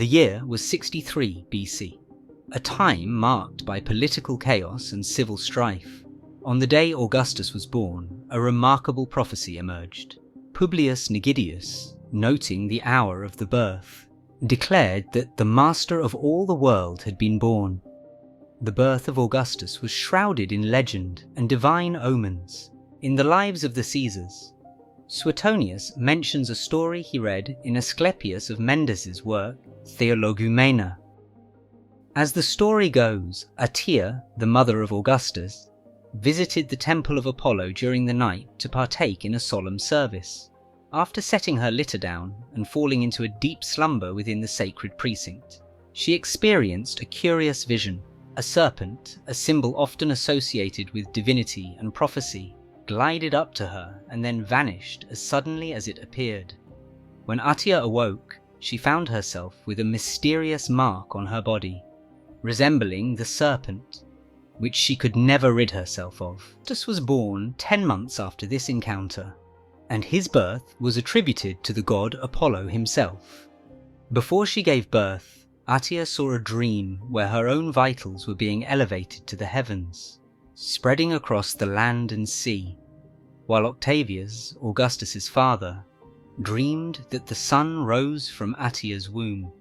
The year was 63 BC, a time marked by political chaos and civil strife. On the day Augustus was born, a remarkable prophecy emerged. Publius Nigidius, noting the hour of the birth, declared that the master of all the world had been born. The birth of Augustus was shrouded in legend and divine omens. In the lives of the Caesars, Suetonius mentions a story he read in Asclepius of Mendes's work Theologumena. As the story goes, Atia, the mother of Augustus, visited the temple of Apollo during the night to partake in a solemn service. After setting her litter down and falling into a deep slumber within the sacred precinct, she experienced a curious vision. A serpent, a symbol often associated with divinity and prophecy, glided up to her and then vanished as suddenly as it appeared. When Atia awoke, she found herself with a mysterious mark on her body, resembling the serpent, which she could never rid herself of. Augustus was born 10 months after this encounter, and his birth was attributed to the god Apollo himself. Before she gave birth, Atia saw a dream where her own vitals were being elevated to the heavens, spreading across the land and sea, while Octavius, Augustus's father, dreamed that the sun rose from Atia's womb.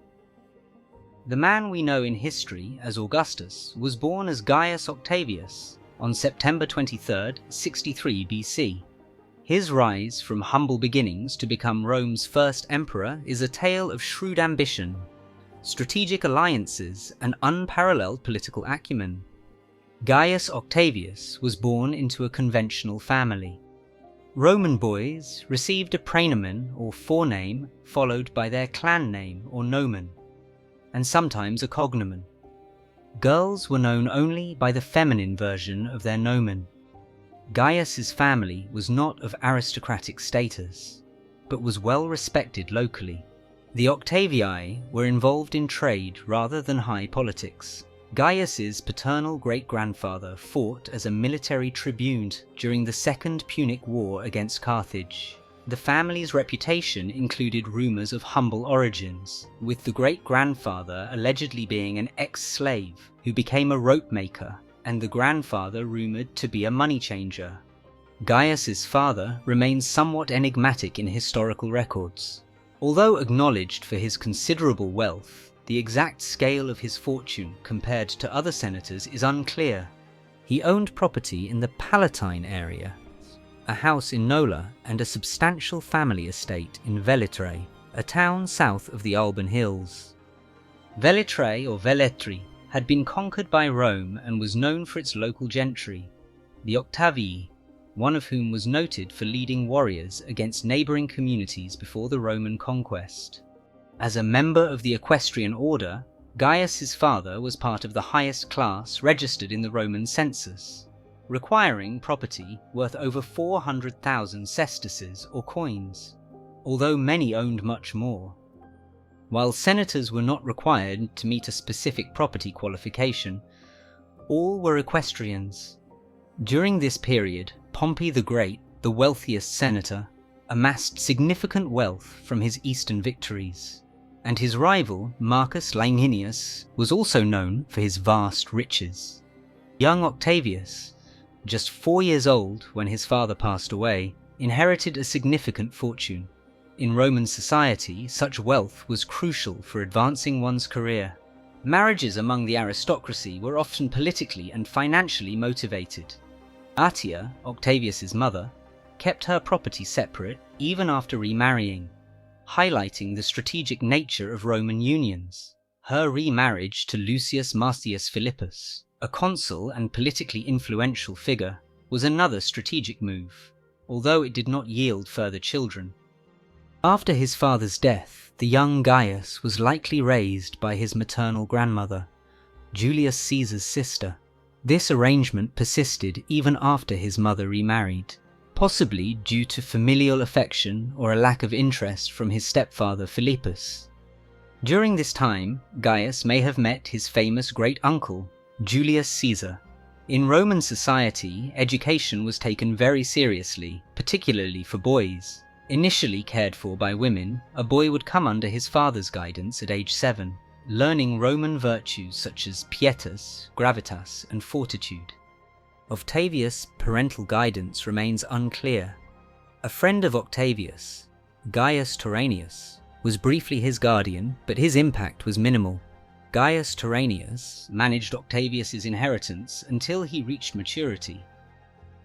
The man we know in history as Augustus was born as Gaius Octavius on September 23, 63 BC. His rise from humble beginnings to become Rome's first emperor is a tale of shrewd ambition, strategic alliances, and unparalleled political acumen. Gaius Octavius was born into a conventional family. Roman boys received a praenomen or forename followed by their clan name or nomen, and sometimes a cognomen. Girls were known only by the feminine version of their nomen. Gaius's family was not of aristocratic status, but was well respected locally. The Octavii were involved in trade rather than high politics. Gaius's paternal great-grandfather fought as a military tribune during the Second Punic War against Carthage. The family's reputation included rumours of humble origins, with the great-grandfather allegedly being an ex-slave who became a rope maker, and the grandfather rumoured to be a money changer. Gaius's father remains somewhat enigmatic in historical records. Although acknowledged for his considerable wealth, the exact scale of his fortune compared to other senators is unclear. He owned property in the Palatine area, a house in Nola, and a substantial family estate in Velitrae, a town south of the Alban Hills. Velitrae or Veletri had been conquered by Rome and was known for its local gentry, the Octavii, one of whom was noted for leading warriors against neighbouring communities before the Roman conquest. As a member of the equestrian order, Gaius's father was part of the highest class registered in the Roman census, requiring property worth over 400,000 sesterces or coins, although many owned much more. While senators were not required to meet a specific property qualification, all were equestrians. During this period, Pompey the Great, the wealthiest senator, amassed significant wealth from his eastern victories, and his rival, Marcus Ligninius, was also known for his vast riches. Young Octavius, just 4 years old when his father passed away, inherited a significant fortune. In Roman society, such wealth was crucial for advancing one's career. Marriages among the aristocracy were often politically and financially motivated. Atia, Octavius's mother, kept her property separate even after remarrying, highlighting the strategic nature of Roman unions. Her remarriage to Lucius Marcius Philippus, a consul and politically influential figure, was another strategic move, although it did not yield further children. After his father's death, the young Gaius was likely raised by his maternal grandmother, Julius Caesar's sister. This arrangement persisted even after his mother remarried, possibly due to familial affection or a lack of interest from his stepfather Philippus. During this time, Gaius may have met his famous great-uncle, Julius Caesar. In Roman society, education was taken very seriously, particularly for boys. Initially cared for by women, a boy would come under his father's guidance at age 7, learning Roman virtues such as pietas, gravitas, and fortitude. Octavius' parental guidance remains unclear. A friend of Octavius, Gaius Tyrannus, was briefly his guardian, but his impact was minimal. Gaius Tyrannus managed Octavius's inheritance until he reached maturity.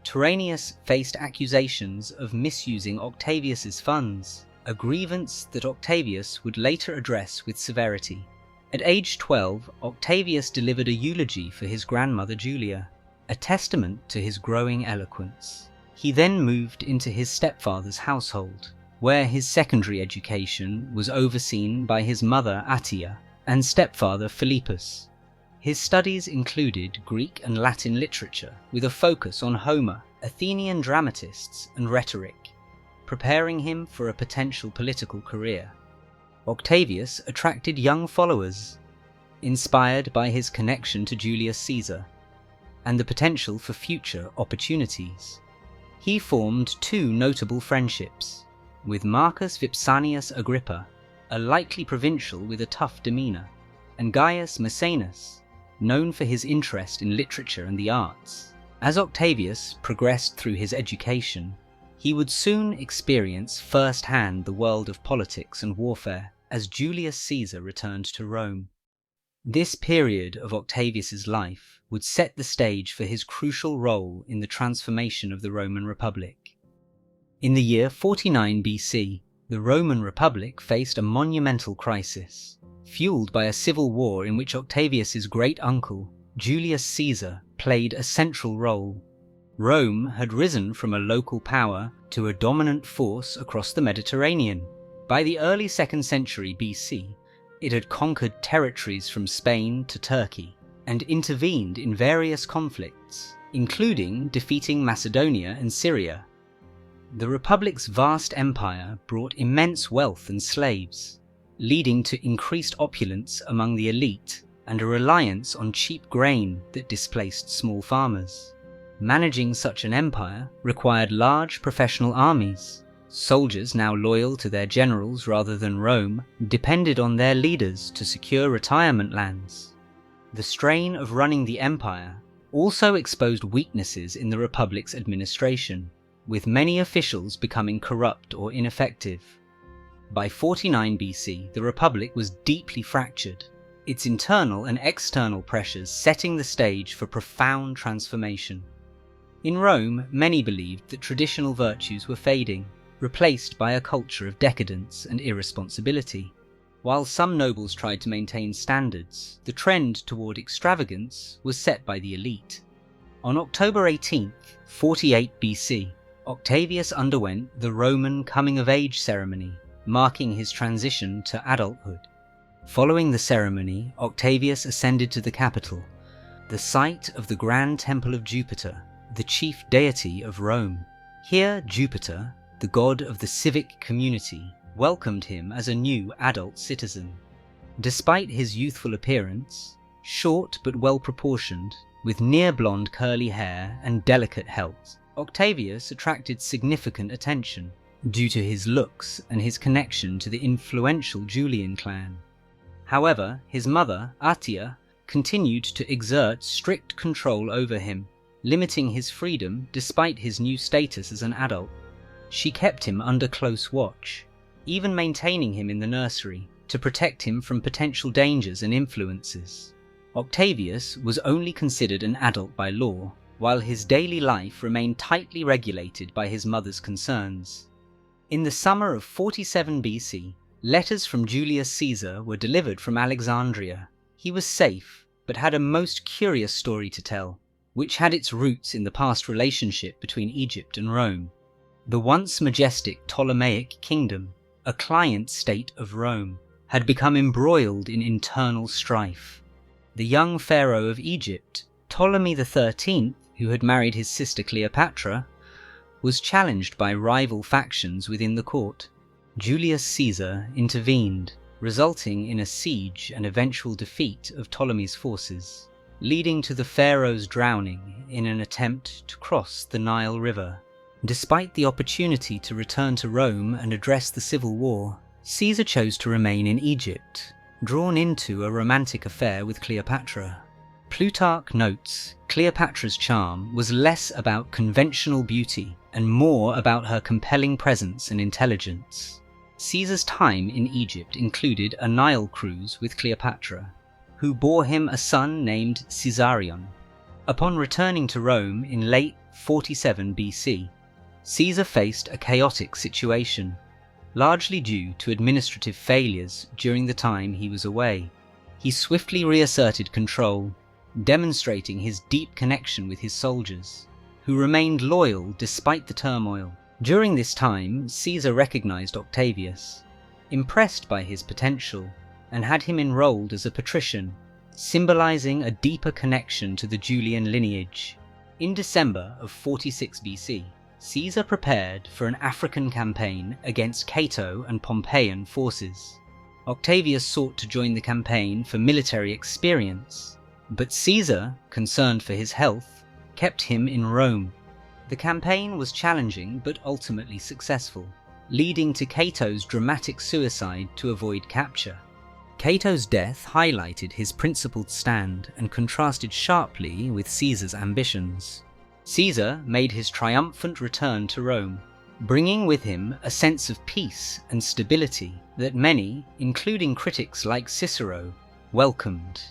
Tyrannus faced accusations of misusing Octavius's funds, a grievance that Octavius would later address with severity. At age 12, Octavius delivered a eulogy for his grandmother Julia, a testament to his growing eloquence. He then moved into his stepfather's household, where his secondary education was overseen by his mother Attia and stepfather Philippus. His studies included Greek and Latin literature with a focus on Homer, Athenian dramatists, and rhetoric, preparing him for a potential political career. Octavius attracted young followers, inspired by his connection to Julius Caesar and the potential for future opportunities. He formed two notable friendships, with Marcus Vipsanius Agrippa, a likely provincial with a tough demeanour, and Gaius Maecenas, known for his interest in literature and the arts. As Octavius progressed through his education, he would soon experience first-hand the world of politics and warfare as Julius Caesar returned to Rome. This period of Octavius's life would set the stage for his crucial role in the transformation of the Roman Republic. In the year 49 BC, the Roman Republic faced a monumental crisis, fueled by a civil war in which Octavius's great-uncle, Julius Caesar, played a central role. Rome had risen from a local power to a dominant force across the Mediterranean. By the early 2nd century BC, it had conquered territories from Spain to Turkey and intervened in various conflicts, including defeating Macedonia and Syria. The Republic's vast empire brought immense wealth and slaves, leading to increased opulence among the elite and a reliance on cheap grain that displaced small farmers. Managing such an empire required large professional armies. Soldiers, now loyal to their generals rather than Rome, depended on their leaders to secure retirement lands. The strain of running the empire also exposed weaknesses in the Republic's administration, with many officials becoming corrupt or ineffective. By 49 BC, the Republic was deeply fractured, its internal and external pressures setting the stage for profound transformation. In Rome, many believed that traditional virtues were fading, replaced by a culture of decadence and irresponsibility. While some nobles tried to maintain standards, the trend toward extravagance was set by the elite. On October 18, 48 BC, Octavius underwent the Roman coming-of-age ceremony, marking his transition to adulthood. Following the ceremony, Octavius ascended to the capital, the site of the Grand Temple of Jupiter, the chief deity of Rome. Here, Jupiter, the god of the civic community, welcomed him as a new adult citizen. Despite his youthful appearance, short but well-proportioned, with near-blonde curly hair and delicate health, Octavius attracted significant attention due to his looks and his connection to the influential Julian clan. However, his mother, Attia, continued to exert strict control over him, limiting his freedom despite his new status as an adult. She kept him under close watch, even maintaining him in the nursery to protect him from potential dangers and influences. Octavius was only considered an adult by law, while his daily life remained tightly regulated by his mother's concerns. In the summer of 47 BC, letters from Julius Caesar were delivered from Alexandria. He was safe, but had a most curious story to tell, which had its roots in the past relationship between Egypt and Rome. The once majestic Ptolemaic kingdom, a client state of Rome, had become embroiled in internal strife. The young pharaoh of Egypt, Ptolemy XIII, who had married his sister Cleopatra, was challenged by rival factions within the court. Julius Caesar intervened, resulting in a siege and eventual defeat of Ptolemy's forces, leading to the pharaoh's drowning in an attempt to cross the Nile River. Despite the opportunity to return to Rome and address the civil war, Caesar chose to remain in Egypt, drawn into a romantic affair with Cleopatra. Plutarch notes Cleopatra's charm was less about conventional beauty and more about her compelling presence and intelligence. Caesar's time in Egypt included a Nile cruise with Cleopatra, who bore him a son named Caesarion. Upon returning to Rome in late 47 BC, Caesar faced a chaotic situation, largely due to administrative failures during the time he was away. He swiftly reasserted control, demonstrating his deep connection with his soldiers, who remained loyal despite the turmoil. During this time, Caesar recognized Octavius, impressed by his potential, and had him enrolled as a patrician, symbolizing a deeper connection to the Julian lineage. In December of 46 BC, Caesar prepared for an African campaign against Cato and Pompeian forces. Octavius sought to join the campaign for military experience, but Caesar, concerned for his health, kept him in Rome. The campaign was challenging but ultimately successful, leading to Cato's dramatic suicide to avoid capture. Cato's death highlighted his principled stand and contrasted sharply with Caesar's ambitions. Caesar made his triumphant return to Rome, bringing with him a sense of peace and stability that many, including critics like Cicero, welcomed.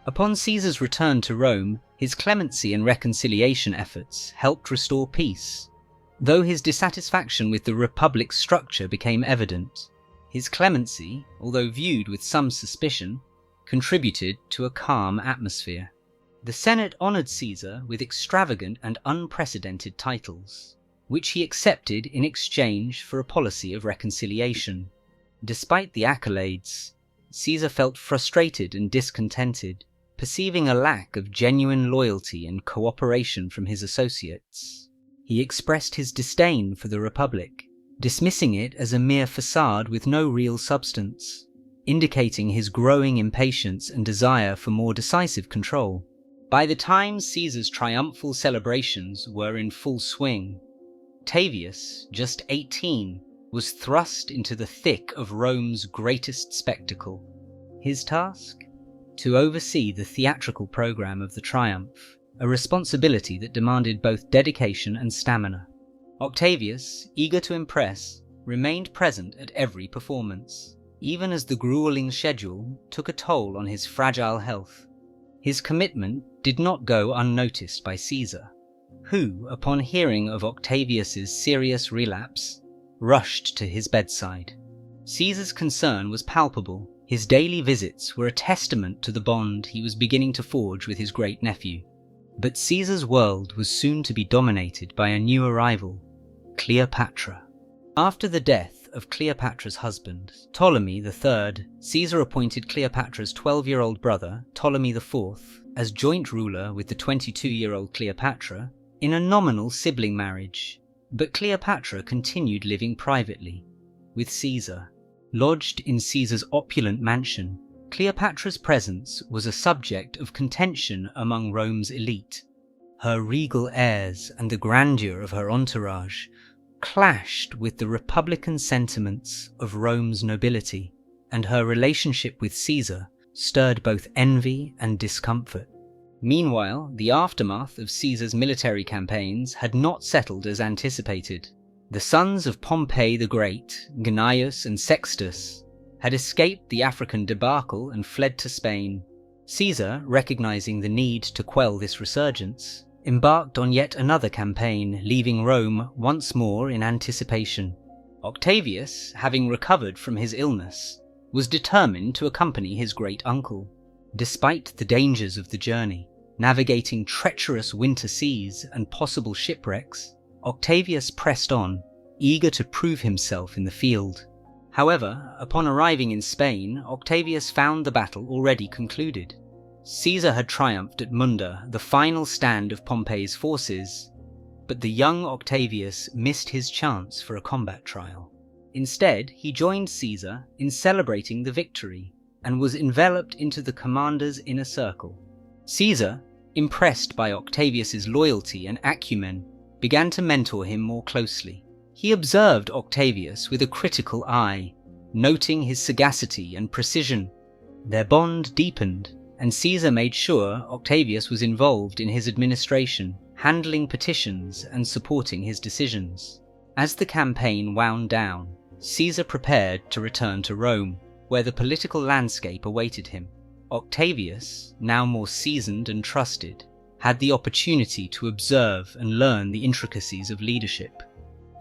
Upon Caesar's return to Rome, his clemency and reconciliation efforts helped restore peace. Though his dissatisfaction with the republic's structure became evident, his clemency, although viewed with some suspicion, contributed to a calm atmosphere. The Senate honoured Caesar with extravagant and unprecedented titles, which he accepted in exchange for a policy of reconciliation. Despite the accolades, Caesar felt frustrated and discontented, perceiving a lack of genuine loyalty and cooperation from his associates. He expressed his disdain for the Republic, dismissing it as a mere facade with no real substance, indicating his growing impatience and desire for more decisive control. By the time Caesar's triumphal celebrations were in full swing, Octavius, just 18, was thrust into the thick of Rome's greatest spectacle. His task? To oversee the theatrical program of the triumph, a responsibility that demanded both dedication and stamina. Octavius, eager to impress, remained present at every performance, even as the grueling schedule took a toll on his fragile health. His commitment did not go unnoticed by Caesar, who, upon hearing of Octavius's serious relapse, rushed to his bedside. Caesar's concern was palpable. His daily visits were a testament to the bond he was beginning to forge with his great-nephew. But Caesar's world was soon to be dominated by a new arrival, Cleopatra. After the death of Cleopatra's husband, Ptolemy III, Caesar appointed Cleopatra's 12-year-old brother, Ptolemy IV, as joint ruler with the 22-year-old Cleopatra in a nominal sibling marriage. But Cleopatra continued living privately, with Caesar. Lodged in Caesar's opulent mansion, Cleopatra's presence was a subject of contention among Rome's elite. Her regal airs and the grandeur of her entourage clashed with the republican sentiments of Rome's nobility, and her relationship with Caesar stirred both envy and discomfort. Meanwhile, the aftermath of Caesar's military campaigns had not settled as anticipated. The sons of Pompey the Great, Gnaeus and Sextus, had escaped the African debacle and fled to Spain. Caesar, recognizing the need to quell this resurgence, embarked on yet another campaign, leaving Rome once more in anticipation. Octavius, having recovered from his illness, was determined to accompany his great-uncle. Despite the dangers of the journey, navigating treacherous winter seas and possible shipwrecks, Octavius pressed on, eager to prove himself in the field. However, upon arriving in Spain, Octavius found the battle already concluded. Caesar had triumphed at Munda, the final stand of Pompey's forces, but the young Octavius missed his chance for a combat trial. Instead, he joined Caesar in celebrating the victory, and was enveloped into the commander's inner circle. Caesar, impressed by Octavius's loyalty and acumen, began to mentor him more closely. He observed Octavius with a critical eye, noting his sagacity and precision. Their bond deepened, and Caesar made sure Octavius was involved in his administration, handling petitions and supporting his decisions. As the campaign wound down, Caesar prepared to return to Rome, where the political landscape awaited him. Octavius, now more seasoned and trusted, had the opportunity to observe and learn the intricacies of leadership.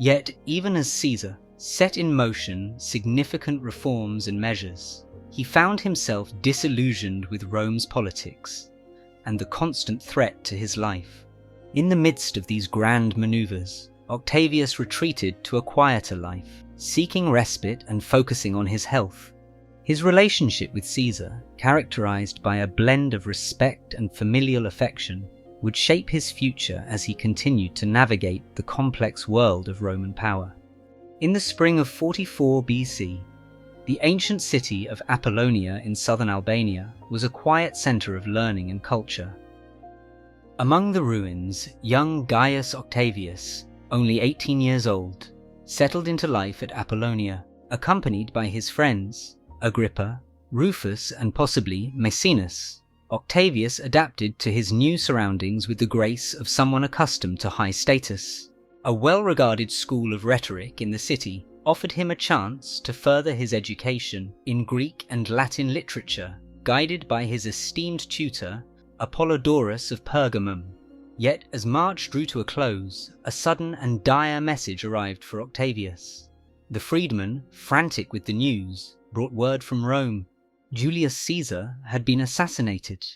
Yet, even as Caesar set in motion significant reforms and measures, he found himself disillusioned with Rome's politics and the constant threat to his life. In the midst of these grand maneuvers, Octavius retreated to a quieter life, seeking respite and focusing on his health. His relationship with Caesar, characterized by a blend of respect and familial affection, would shape his future as he continued to navigate the complex world of Roman power. In the spring of 44 BC, the ancient city of Apollonia in southern Albania was a quiet center of learning and culture. Among the ruins, young Gaius Octavius, only 18 years old, settled into life at Apollonia, accompanied by his friends, Agrippa, Rufus, and possibly Maecenas. Octavius adapted to his new surroundings with the grace of someone accustomed to high status. A well-regarded school of rhetoric in the city offered him a chance to further his education in Greek and Latin literature, guided by his esteemed tutor, Apollodorus of Pergamum. Yet as March drew to a close, a sudden and dire message arrived for Octavius. The freedman, frantic with the news, brought word from Rome. Julius Caesar had been assassinated.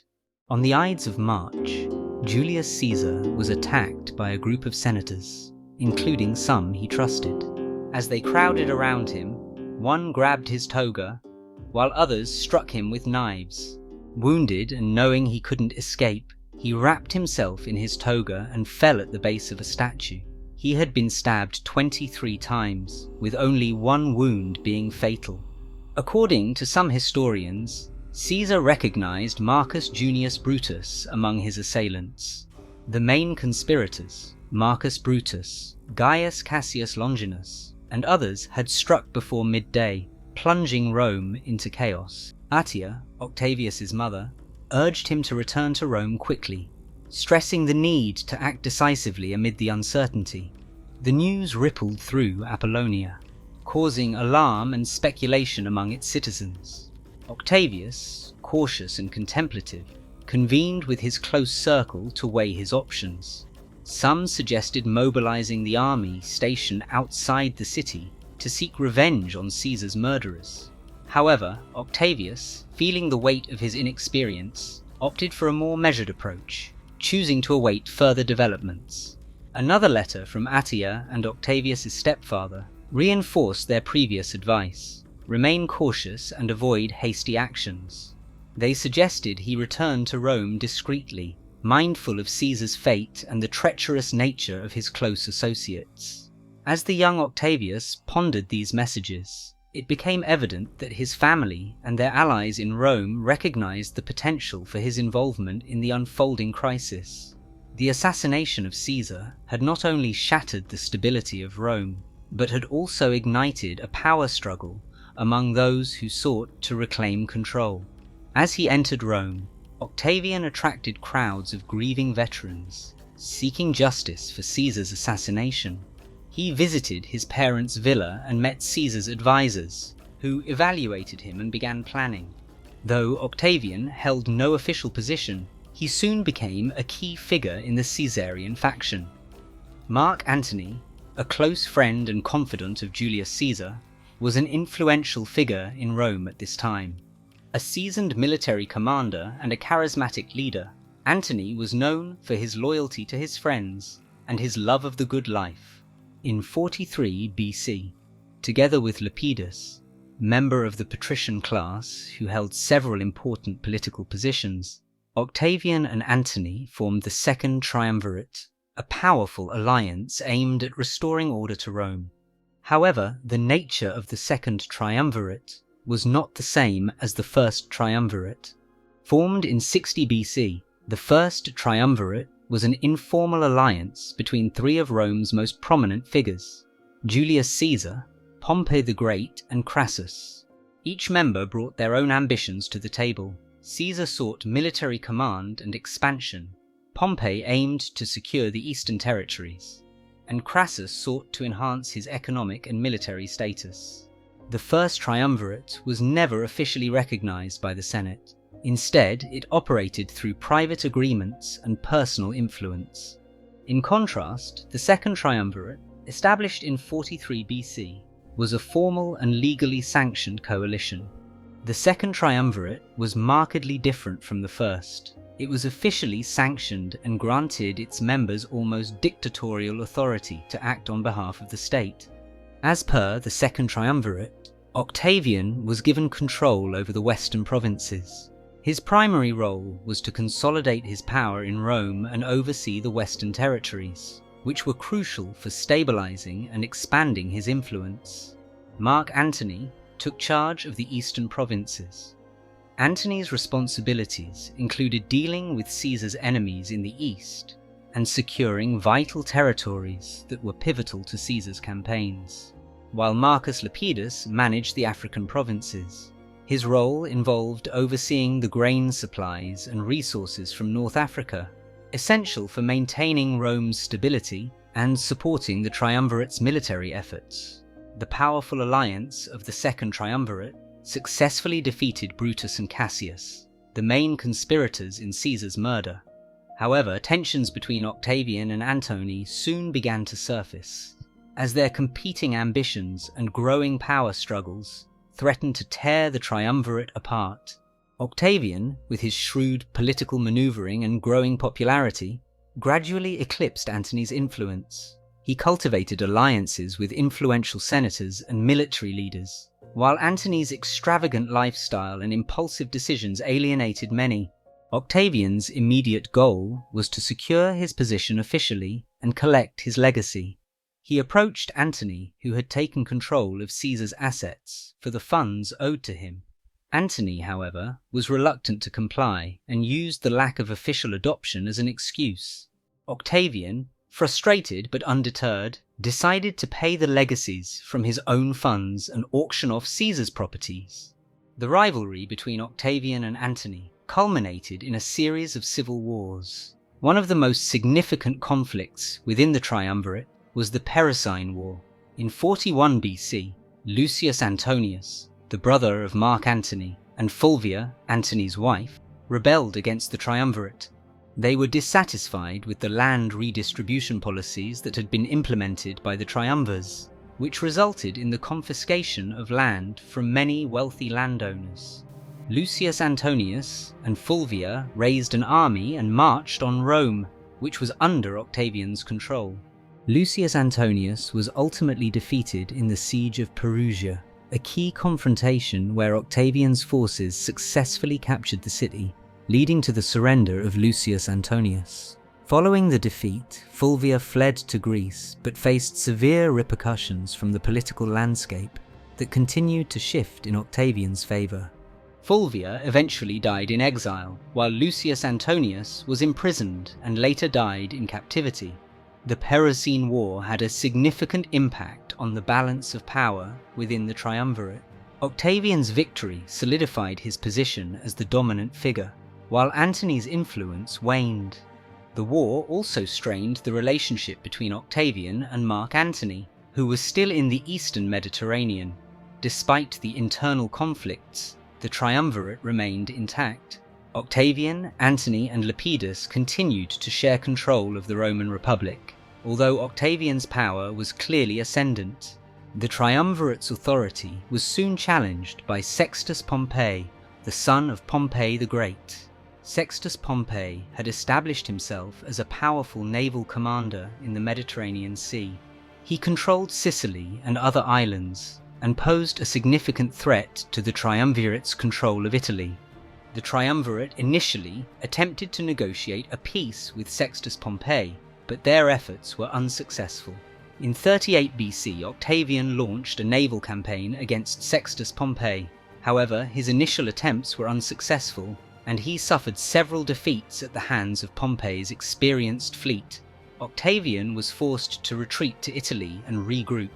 On the Ides of March, Julius Caesar was attacked by a group of senators, including some he trusted. As they crowded around him, one grabbed his toga, while others struck him with knives. Wounded and knowing he couldn't escape, he wrapped himself in his toga and fell at the base of a statue. He had been stabbed 23 times, with only one wound being fatal. According to some historians, Caesar recognized Marcus Junius Brutus among his assailants. The main conspirators, Marcus Brutus, Gaius Cassius Longinus, and others had struck before midday, plunging Rome into chaos. Atia, Octavius's mother, urged him to return to Rome quickly, stressing the need to act decisively amid the uncertainty. The news rippled through Apollonia, causing alarm and speculation among its citizens. Octavius, cautious and contemplative, convened with his close circle to weigh his options. Some suggested mobilizing the army stationed outside the city to seek revenge on Caesar's murderers. However, Octavius, feeling the weight of his inexperience, opted for a more measured approach, choosing to await further developments. Another letter from Atia and Octavius's stepfather reinforced their previous advice: remain cautious and avoid hasty actions. They suggested he return to Rome discreetly, mindful of Caesar's fate and the treacherous nature of his close associates. As the young Octavius pondered these messages, it became evident that his family and their allies in Rome recognized the potential for his involvement in the unfolding crisis. The assassination of Caesar had not only shattered the stability of Rome, but had also ignited a power struggle among those who sought to reclaim control. As he entered Rome, Octavian attracted crowds of grieving veterans, seeking justice for Caesar's assassination. He visited his parents' villa and met Caesar's advisors, who evaluated him and began planning. Though Octavian held no official position, he soon became a key figure in the Caesarian faction. Mark Antony, a close friend and confidant of Julius Caesar, was an influential figure in Rome at this time. A seasoned military commander and a charismatic leader, Antony was known for his loyalty to his friends and his love of the good life. In 43 BC, together with Lepidus, member of the patrician class who held several important political positions, Octavian and Antony formed the Second Triumvirate, a powerful alliance aimed at restoring order to Rome. However, the nature of the Second Triumvirate was not the same as the First Triumvirate. Formed in 60 BC, the First Triumvirate was an informal alliance between three of Rome's most prominent figures: Julius Caesar, Pompey the Great, and Crassus. Each member brought their own ambitions to the table. Caesar sought military command and expansion. Pompey aimed to secure the eastern territories, and Crassus sought to enhance his economic and military status. The First Triumvirate was never officially recognized by the Senate. Instead, it operated through private agreements and personal influence. In contrast, the Second Triumvirate, established in 43 BC, was a formal and legally sanctioned coalition. The Second Triumvirate was markedly different from the first. It was officially sanctioned and granted its members almost dictatorial authority to act on behalf of the state. As per the Second Triumvirate, Octavian was given control over the western provinces. His primary role was to consolidate his power in Rome and oversee the western territories, which were crucial for stabilizing and expanding his influence. Mark Antony took charge of the eastern provinces. Antony's responsibilities included dealing with Caesar's enemies in the east and securing vital territories that were pivotal to Caesar's campaigns, while Marcus Lepidus managed the African provinces. His role involved overseeing the grain supplies and resources from North Africa, essential for maintaining Rome's stability and supporting the Triumvirate's military efforts. The powerful alliance of the Second Triumvirate successfully defeated Brutus and Cassius, the main conspirators in Caesar's murder. However, tensions between Octavian and Antony soon began to surface, as their competing ambitions and growing power struggles threatened to tear the Triumvirate apart. Octavian, with his shrewd political maneuvering and growing popularity, gradually eclipsed Antony's influence. He cultivated alliances with influential senators and military leaders, while Antony's extravagant lifestyle and impulsive decisions alienated many. Octavian's immediate goal was to secure his position officially and collect his legacy. He approached Antony, who had taken control of Caesar's assets, for the funds owed to him. Antony, however, was reluctant to comply and used the lack of official adoption as an excuse. Octavian, frustrated but undeterred, decided to pay the legacies from his own funds and auction off Caesar's properties. The rivalry between Octavian and Antony culminated in a series of civil wars. One of the most significant conflicts within the Triumvirate was the Parisine War. In 41 BC, Lucius Antonius, the brother of Mark Antony, and Fulvia, Antony's wife, rebelled against the Triumvirate. They were dissatisfied with the land redistribution policies that had been implemented by the Triumvirs, which resulted in the confiscation of land from many wealthy landowners. Lucius Antonius and Fulvia raised an army and marched on Rome, which was under Octavian's control. Lucius Antonius was ultimately defeated in the Siege of Perugia, a key confrontation where Octavian's forces successfully captured the city, leading to the surrender of Lucius Antonius. Following the defeat, Fulvia fled to Greece but faced severe repercussions from the political landscape that continued to shift in Octavian's favour. Fulvia eventually died in exile, while Lucius Antonius was imprisoned and later died in captivity. The Parisine War had a significant impact on the balance of power within the Triumvirate. Octavian's victory solidified his position as the dominant figure, while Antony's influence waned. The war also strained the relationship between Octavian and Mark Antony, who was still in the eastern Mediterranean. Despite the internal conflicts, the Triumvirate remained intact. Octavian, Antony, and Lepidus continued to share control of the Roman Republic, although Octavian's power was clearly ascendant. The Triumvirate's authority was soon challenged by Sextus Pompey, the son of Pompey the Great. Sextus Pompey had established himself as a powerful naval commander in the Mediterranean Sea. He controlled Sicily and other islands, and posed a significant threat to the Triumvirate's control of Italy. The Triumvirate initially attempted to negotiate a peace with Sextus Pompey, but their efforts were unsuccessful. In 38 BC, Octavian launched a naval campaign against Sextus Pompey. However, his initial attempts were unsuccessful, and he suffered several defeats at the hands of Pompey's experienced fleet. Octavian was forced to retreat to Italy and regroup.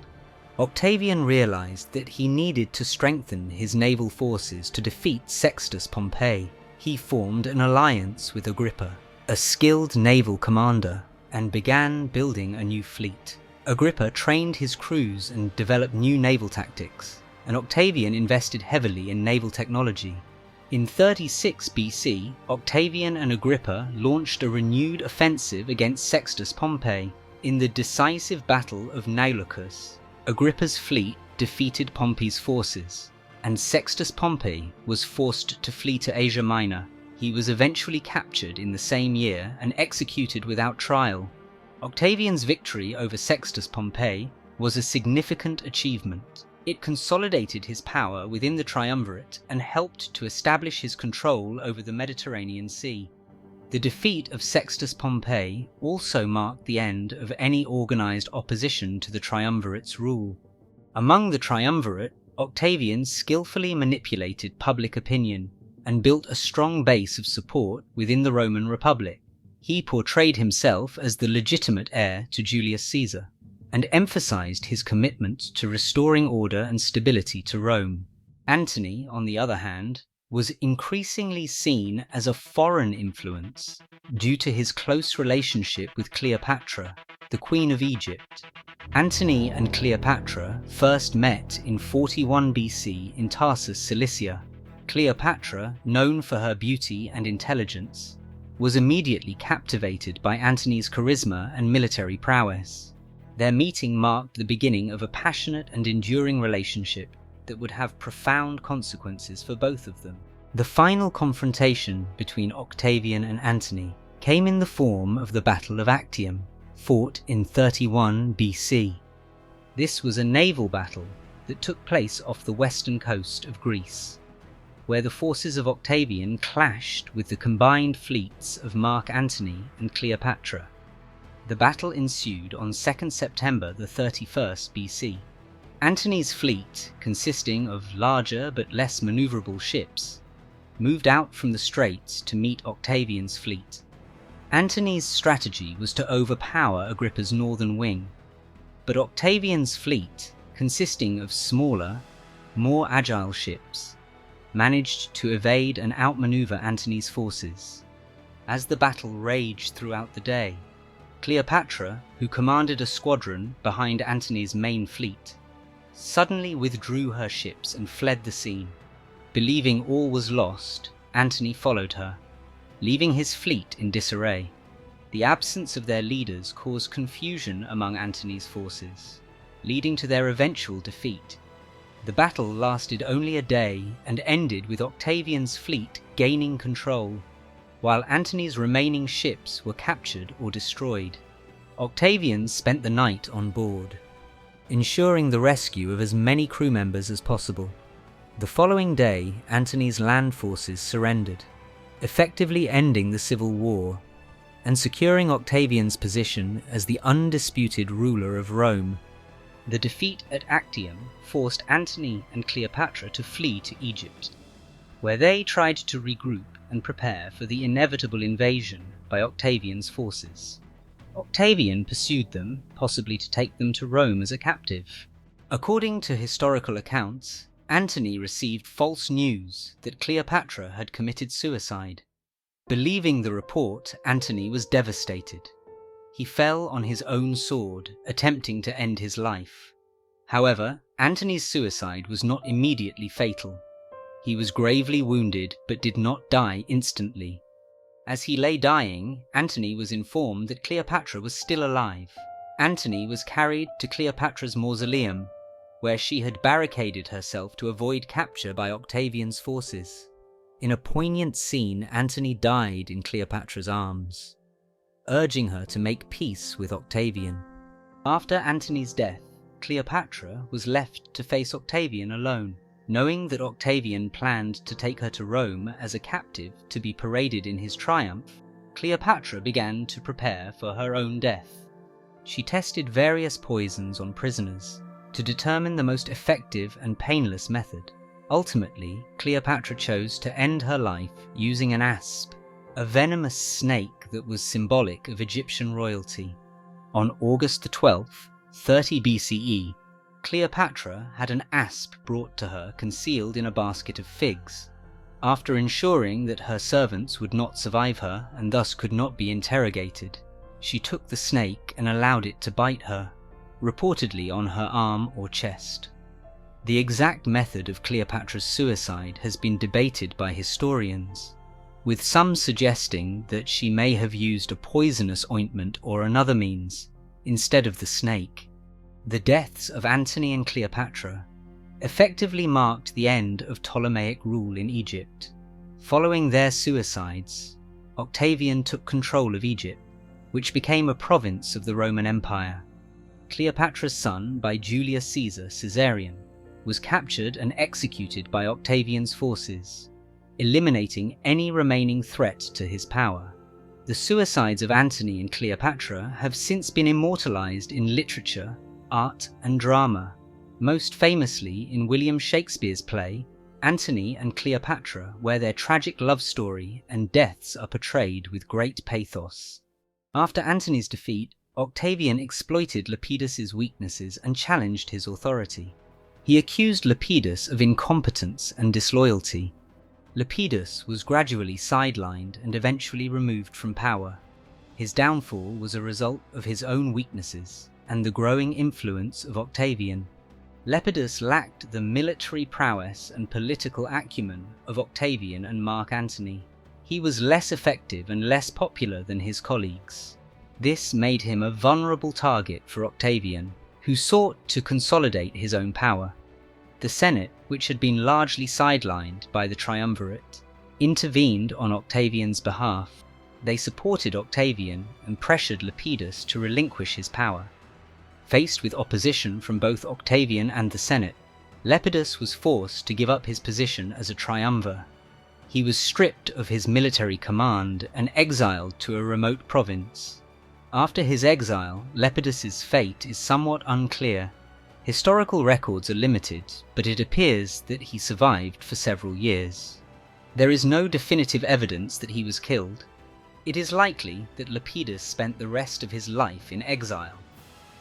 Octavian realized that he needed to strengthen his naval forces to defeat Sextus Pompey. He formed an alliance with Agrippa, a skilled naval commander, and began building a new fleet. Agrippa trained his crews and developed new naval tactics, and Octavian invested heavily in naval technology. In 36 BC, Octavian and Agrippa launched a renewed offensive against Sextus Pompey. In the decisive Battle of Naulochus, Agrippa's fleet defeated Pompey's forces, and Sextus Pompey was forced to flee to Asia Minor. He was eventually captured in the same year and executed without trial. Octavian's victory over Sextus Pompey was a significant achievement. It consolidated his power within the Triumvirate and helped to establish his control over the Mediterranean Sea. The defeat of Sextus Pompey also marked the end of any organized opposition to the Triumvirate's rule. Among the Triumvirate, Octavian skillfully manipulated public opinion and built a strong base of support within the Roman Republic. He portrayed himself as the legitimate heir to Julius Caesar, and emphasized his commitment to restoring order and stability to Rome. Antony, on the other hand, was increasingly seen as a foreign influence due to his close relationship with Cleopatra, the Queen of Egypt. Antony and Cleopatra first met in 41 BC in Tarsus, Cilicia. Cleopatra, known for her beauty and intelligence, was immediately captivated by Antony's charisma and military prowess. Their meeting marked the beginning of a passionate and enduring relationship that would have profound consequences for both of them. The final confrontation between Octavian and Antony came in the form of the Battle of Actium, fought in 31 BC. This was a naval battle that took place off the western coast of Greece, where the forces of Octavian clashed with the combined fleets of Mark Antony and Cleopatra. The battle ensued on 2nd September the 31st BC. Antony's fleet, consisting of larger but less maneuverable ships, moved out from the straits to meet Octavian's fleet. Antony's strategy was to overpower Agrippa's northern wing, but Octavian's fleet, consisting of smaller, more agile ships, managed to evade and outmaneuver Antony's forces. As the battle raged throughout the day, Cleopatra, who commanded a squadron behind Antony's main fleet, suddenly withdrew her ships and fled the scene. Believing all was lost, Antony followed her, leaving his fleet in disarray. The absence of their leaders caused confusion among Antony's forces, leading to their eventual defeat. The battle lasted only a day and ended with Octavian's fleet gaining control, while Antony's remaining ships were captured or destroyed. Octavian spent the night on board, ensuring the rescue of as many crew members as possible. The following day, Antony's land forces surrendered, effectively ending the civil war and securing Octavian's position as the undisputed ruler of Rome. The defeat at Actium forced Antony and Cleopatra to flee to Egypt, where they tried to regroup and prepare for the inevitable invasion by Octavian's forces. Octavian pursued them, possibly to take them to Rome as a captive. According to historical accounts, Antony received false news that Cleopatra had committed suicide. Believing the report, Antony was devastated. He fell on his own sword, attempting to end his life. However, Antony's suicide was not immediately fatal. He was gravely wounded but did not die instantly. As he lay dying, Antony was informed that Cleopatra was still alive. Antony was carried to Cleopatra's mausoleum, where she had barricaded herself to avoid capture by Octavian's forces. In a poignant scene, Antony died in Cleopatra's arms, urging her to make peace with Octavian. After Antony's death, Cleopatra was left to face Octavian alone. Knowing that Octavian planned to take her to Rome as a captive to be paraded in his triumph, Cleopatra began to prepare for her own death. She tested various poisons on prisoners to determine the most effective and painless method. Ultimately, Cleopatra chose to end her life using an asp, a venomous snake that was symbolic of Egyptian royalty. On August 12th, 30 BCE, Cleopatra had an asp brought to her concealed in a basket of figs. After ensuring that her servants would not survive her and thus could not be interrogated, she took the snake and allowed it to bite her, reportedly on her arm or chest. The exact method of Cleopatra's suicide has been debated by historians, with some suggesting that she may have used a poisonous ointment or another means, instead of the snake. The deaths of Antony and Cleopatra effectively marked the end of Ptolemaic rule in Egypt. Following their suicides, Octavian took control of Egypt, which became a province of the Roman Empire. Cleopatra's son by Julius Caesar, Caesarion, was captured and executed by Octavian's forces, eliminating any remaining threat to his power. The suicides of Antony and Cleopatra have since been immortalized in literature, art, and drama, most famously in William Shakespeare's play Antony and Cleopatra, where their tragic love story and deaths are portrayed with great pathos. After Antony's defeat, Octavian exploited Lepidus's weaknesses and challenged his authority. He accused Lepidus of incompetence and disloyalty. Lepidus was gradually sidelined and eventually removed from power. His downfall was a result of his own weaknesses and the growing influence of Octavian. Lepidus lacked the military prowess and political acumen of Octavian and Mark Antony. He was less effective and less popular than his colleagues. This made him a vulnerable target for Octavian, who sought to consolidate his own power. The Senate, which had been largely sidelined by the Triumvirate, intervened on Octavian's behalf. They supported Octavian and pressured Lepidus to relinquish his power. Faced with opposition from both Octavian and the Senate, Lepidus was forced to give up his position as a triumvir. He was stripped of his military command and exiled to a remote province. After his exile, Lepidus's fate is somewhat unclear. Historical records are limited, but it appears that he survived for several years. There is no definitive evidence that he was killed. It is likely that Lepidus spent the rest of his life in exile,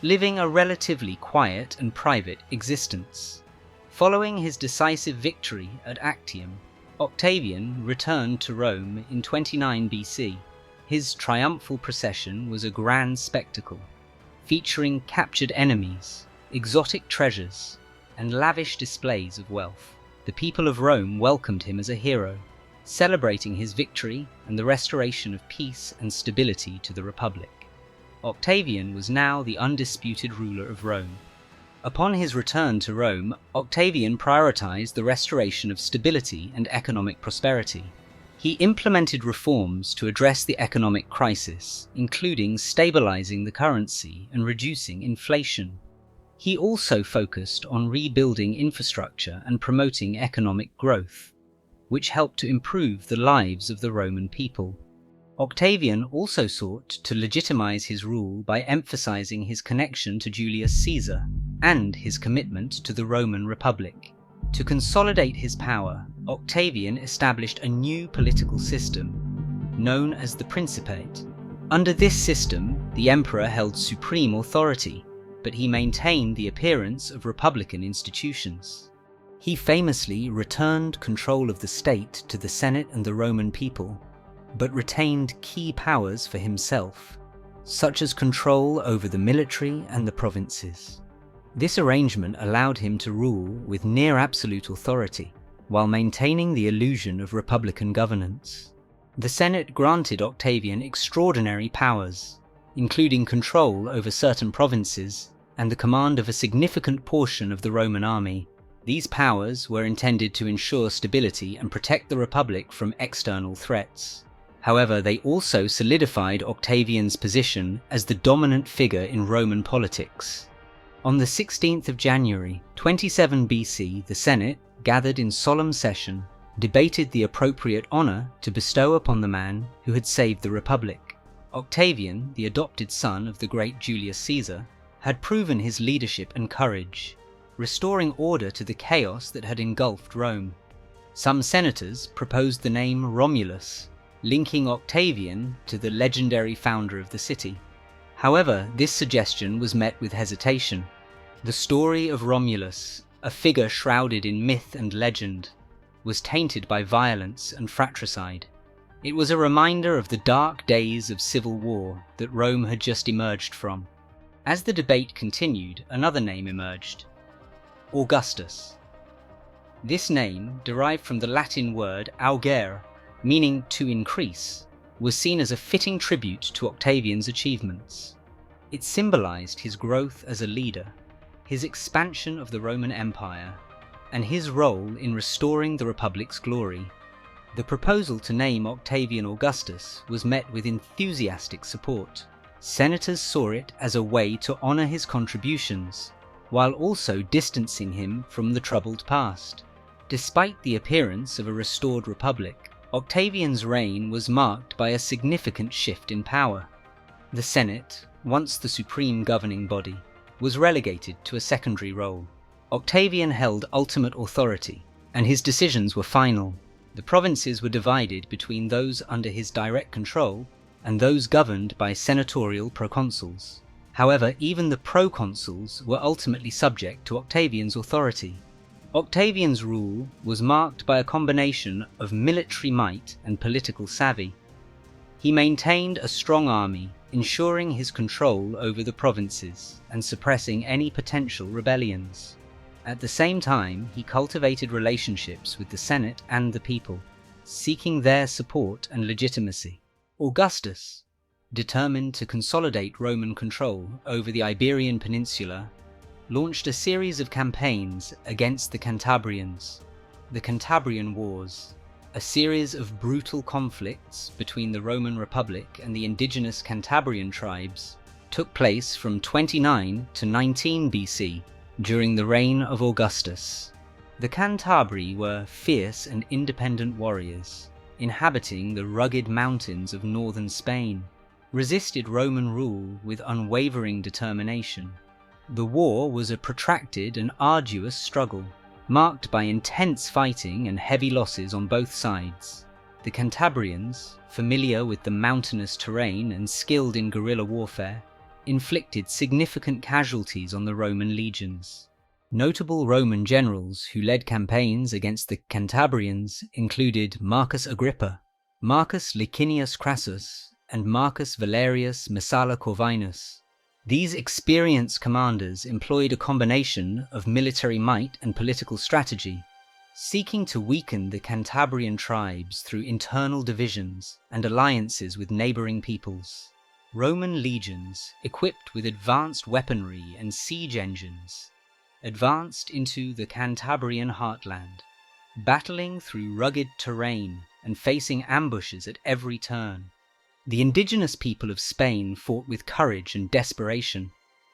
living a relatively quiet and private existence. Following his decisive victory at Actium, Octavian returned to Rome in 29 BC. His triumphal procession was a grand spectacle, featuring captured enemies, exotic treasures, and lavish displays of wealth. The people of Rome welcomed him as a hero, celebrating his victory and the restoration of peace and stability to the Republic. Octavian was now the undisputed ruler of Rome. Upon his return to Rome, Octavian prioritized the restoration of stability and economic prosperity. He implemented reforms to address the economic crisis, including stabilizing the currency and reducing inflation. He also focused on rebuilding infrastructure and promoting economic growth, which helped to improve the lives of the Roman people. Octavian also sought to legitimize his rule by emphasizing his connection to Julius Caesar and his commitment to the Roman Republic. To consolidate his power, Octavian established a new political system, known as the Principate. Under this system, the emperor held supreme authority, but he maintained the appearance of republican institutions. He famously returned control of the state to the Senate and the Roman people, but retained key powers for himself, such as control over the military and the provinces. This arrangement allowed him to rule with near absolute authority, while maintaining the illusion of republican governance. The Senate granted Octavian extraordinary powers, including control over certain provinces and the command of a significant portion of the Roman army. These powers were intended to ensure stability and protect the Republic from external threats. However, they also solidified Octavian's position as the dominant figure in Roman politics. On the 16th of January, 27 BC, the Senate, gathered in solemn session, debated the appropriate honor to bestow upon the man who had saved the Republic. Octavian, the adopted son of the great Julius Caesar, had proven his leadership and courage, restoring order to the chaos that had engulfed Rome. Some senators proposed the name Romulus, linking Octavian to the legendary founder of the city. However, this suggestion was met with hesitation. The story of Romulus, a figure shrouded in myth and legend, was tainted by violence and fratricide. It was a reminder of the dark days of civil war that Rome had just emerged from. As the debate continued, another name emerged: Augustus. This name, derived from the Latin word augere, meaning to increase, was seen as a fitting tribute to Octavian's achievements. It symbolized his growth as a leader, his expansion of the Roman Empire, and his role in restoring the Republic's glory. The proposal to name Octavian Augustus was met with enthusiastic support. Senators saw it as a way to honor his contributions, while also distancing him from the troubled past. Despite the appearance of a restored republic, Octavian's reign was marked by a significant shift in power. The Senate, once the supreme governing body, was relegated to a secondary role. Octavian held ultimate authority, and his decisions were final. The provinces were divided between those under his direct control and those governed by senatorial proconsuls. However, even the proconsuls were ultimately subject to Octavian's authority. Octavian's rule was marked by a combination of military might and political savvy. He maintained a strong army, ensuring his control over the provinces and suppressing any potential rebellions. At the same time, he cultivated relationships with the Senate and the people, seeking their support and legitimacy. Augustus, determined to consolidate Roman control over the Iberian Peninsula, launched a series of campaigns against the Cantabrians. The Cantabrian Wars, a series of brutal conflicts between the Roman Republic and the indigenous Cantabrian tribes, took place from 29 to 19 BC during the reign of Augustus. The Cantabri were fierce and independent warriors, inhabiting the rugged mountains of northern Spain, resisted Roman rule with unwavering determination. The war was a protracted and arduous struggle, marked by intense fighting and heavy losses on both sides. The Cantabrians, familiar with the mountainous terrain and skilled in guerrilla warfare, inflicted significant casualties on the Roman legions. Notable Roman generals who led campaigns against the Cantabrians included Marcus Agrippa, Marcus Licinius Crassus, and Marcus Valerius Messala Corvinus. These experienced commanders employed a combination of military might and political strategy, seeking to weaken the Cantabrian tribes through internal divisions and alliances with neighboring peoples. Roman legions, equipped with advanced weaponry and siege engines, advanced into the Cantabrian heartland, battling through rugged terrain and facing ambushes at every turn. The indigenous people of Spain fought with courage and desperation,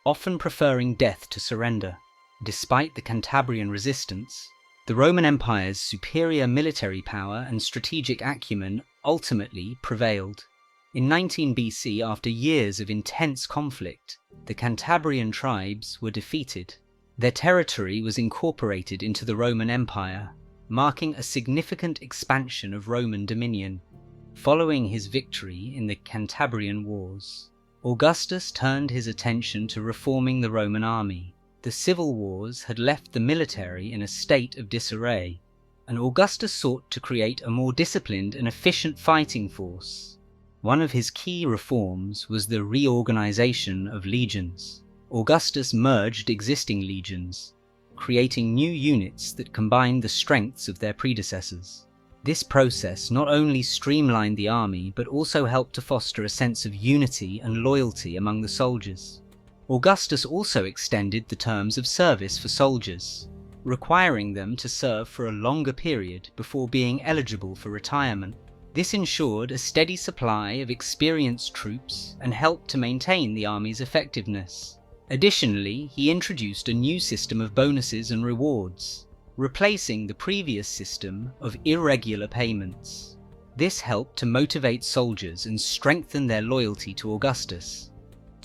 often preferring death to surrender. Despite the Cantabrian resistance, the Roman Empire's superior military power and strategic acumen ultimately prevailed. In 19 BC, after years of intense conflict, the Cantabrian tribes were defeated. Their territory was incorporated into the Roman Empire, marking a significant expansion of Roman dominion. Following his victory in the Cantabrian Wars, Augustus turned his attention to reforming the Roman army. The civil wars had left the military in a state of disarray, and Augustus sought to create a more disciplined and efficient fighting force. One of his key reforms was the reorganization of legions. Augustus merged existing legions, creating new units that combined the strengths of their predecessors. This process not only streamlined the army, but also helped to foster a sense of unity and loyalty among the soldiers. Augustus also extended the terms of service for soldiers, requiring them to serve for a longer period before being eligible for retirement. This ensured a steady supply of experienced troops and helped to maintain the army's effectiveness. Additionally, he introduced a new system of bonuses and rewards, replacing the previous system of irregular payments. This helped to motivate soldiers and strengthen their loyalty to Augustus.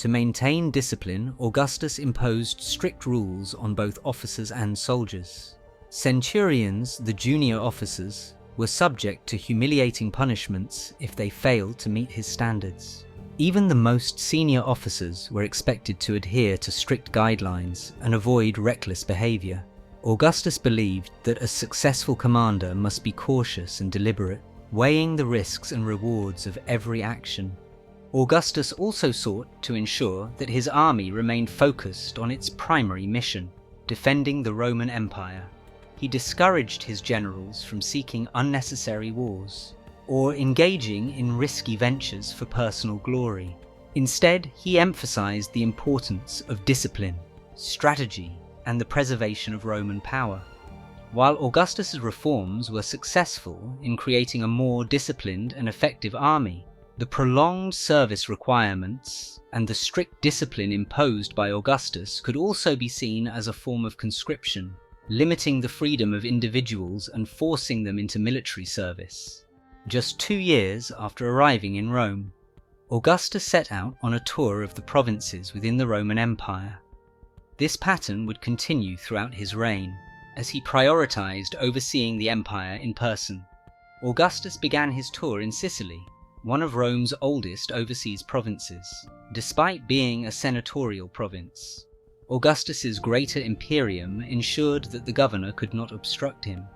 To maintain discipline, Augustus imposed strict rules on both officers and soldiers. Centurions, the junior officers, were subject to humiliating punishments if they failed to meet his standards. Even the most senior officers were expected to adhere to strict guidelines and avoid reckless behavior. Augustus believed that a successful commander must be cautious and deliberate, weighing the risks and rewards of every action. Augustus also sought to ensure that his army remained focused on its primary mission, defending the Roman Empire. He discouraged his generals from seeking unnecessary wars or engaging in risky ventures for personal glory. Instead, he emphasized the importance of discipline, strategy, and the preservation of Roman power. While Augustus's reforms were successful in creating a more disciplined and effective army, the prolonged service requirements and the strict discipline imposed by Augustus could also be seen as a form of conscription, limiting the freedom of individuals and forcing them into military service. Just 2 years after arriving in Rome, Augustus set out on a tour of the provinces within the Roman Empire. This pattern would continue throughout his reign, as he prioritized overseeing the empire in person. Augustus began his tour in Sicily, one of Rome's oldest overseas provinces. Despite being a senatorial province, Augustus's greater imperium ensured that the governor could not obstruct him.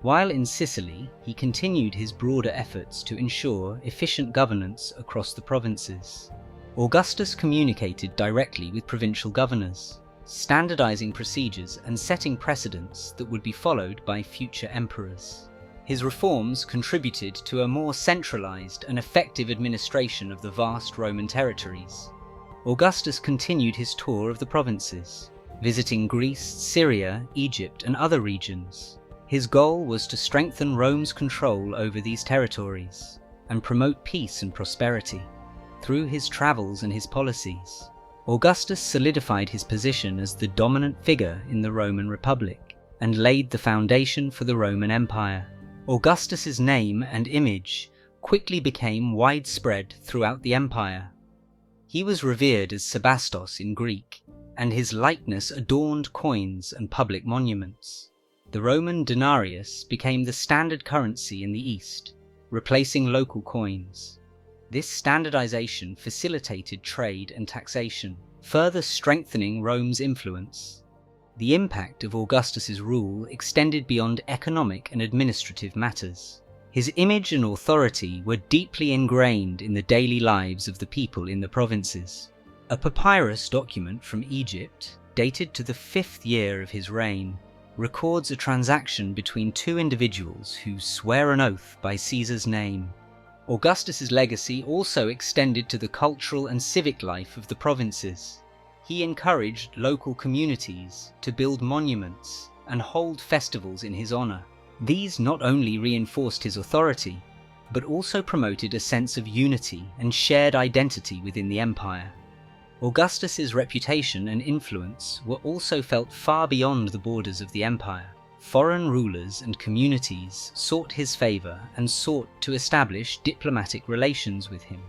While in Sicily, he continued his broader efforts to ensure efficient governance across the provinces. Augustus communicated directly with provincial governors, standardizing procedures and setting precedents that would be followed by future emperors. His reforms contributed to a more centralized and effective administration of the vast Roman territories. Augustus continued his tour of the provinces, visiting Greece, Syria, Egypt, and other regions. His goal was to strengthen Rome's control over these territories and promote peace and prosperity. Through his travels and his policies, Augustus solidified his position as the dominant figure in the Roman Republic and laid the foundation for the Roman Empire. Augustus's name and image quickly became widespread throughout the empire. He was revered as Sebastos in Greek, and his likeness adorned coins and public monuments. The Roman denarius became the standard currency in the East, replacing local coins. This standardization facilitated trade and taxation, further strengthening Rome's influence. The impact of Augustus's rule extended beyond economic and administrative matters. His image and authority were deeply ingrained in the daily lives of the people in the provinces. A papyrus document from Egypt, dated to the 5th year of his reign, records a transaction between 2 individuals who swear an oath by Caesar's name. Augustus's legacy also extended to the cultural and civic life of the provinces. He encouraged local communities to build monuments and hold festivals in his honor. These not only reinforced his authority, but also promoted a sense of unity and shared identity within the empire. Augustus's reputation and influence were also felt far beyond the borders of the empire. Foreign rulers and communities sought his favor and sought to establish diplomatic relations with him.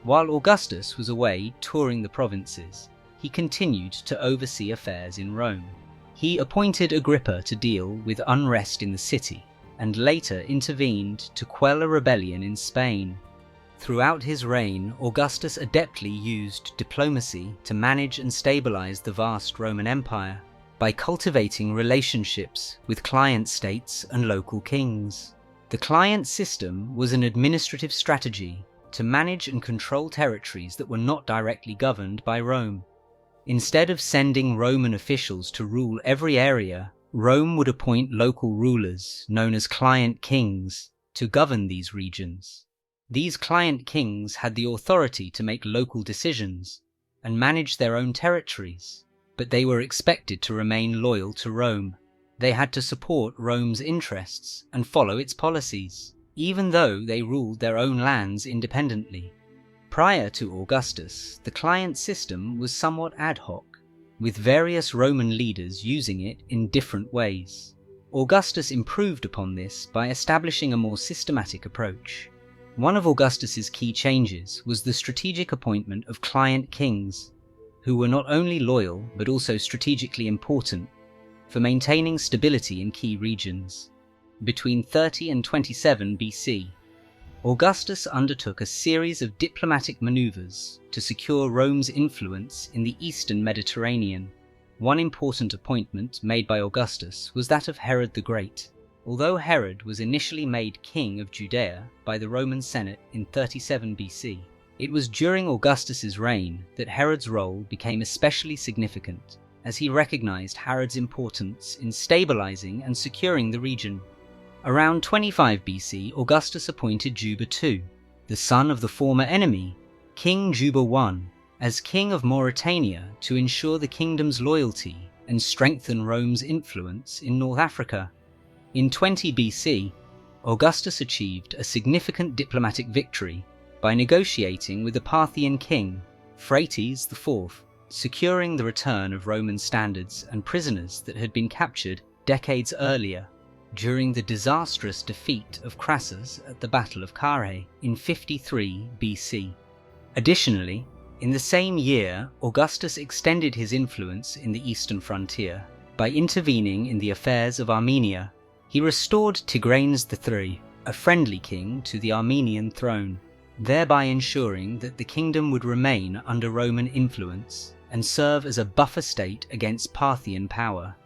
While Augustus was away touring the provinces, he continued to oversee affairs in Rome. He appointed Agrippa to deal with unrest in the city, and later intervened to quell a rebellion in Spain. Throughout his reign, Augustus adeptly used diplomacy to manage and stabilize the vast Roman Empire by cultivating relationships with client states and local kings. The client system was an administrative strategy to manage and control territories that were not directly governed by Rome. Instead of sending Roman officials to rule every area, Rome would appoint local rulers, known as client kings, to govern these regions. These client kings had the authority to make local decisions and manage their own territories, but they were expected to remain loyal to Rome. They had to support Rome's interests and follow its policies, even though they ruled their own lands independently. Prior to Augustus, the client system was somewhat ad hoc, with various Roman leaders using it in different ways. Augustus improved upon this by establishing a more systematic approach. One of Augustus's key changes was the strategic appointment of client kings, who were not only loyal but also strategically important for maintaining stability in key regions. Between 30 and 27 BC, Augustus undertook a series of diplomatic maneuvers to secure Rome's influence in the eastern Mediterranean. One important appointment made by Augustus was that of Herod the Great. Although Herod was initially made king of Judea by the Roman Senate in 37 BC, it was during Augustus's reign that Herod's role became especially significant, as he recognized Herod's importance in stabilizing and securing the region. Around 25 BC, Augustus appointed Juba II, the son of the former enemy, King Juba I, as king of Mauritania to ensure the kingdom's loyalty and strengthen Rome's influence in North Africa. In 20 BC, Augustus achieved a significant diplomatic victory by negotiating with the Parthian king, Phraates IV, securing the return of Roman standards and prisoners that had been captured decades earlier during the disastrous defeat of Crassus at the Battle of Carrhae in 53 BC. Additionally, in the same year, Augustus extended his influence in the eastern frontier by intervening in the affairs of Armenia. He restored Tigranes III, a friendly king, to the Armenian throne, thereby ensuring that the kingdom would remain under Roman influence and serve as a buffer state against Parthian power.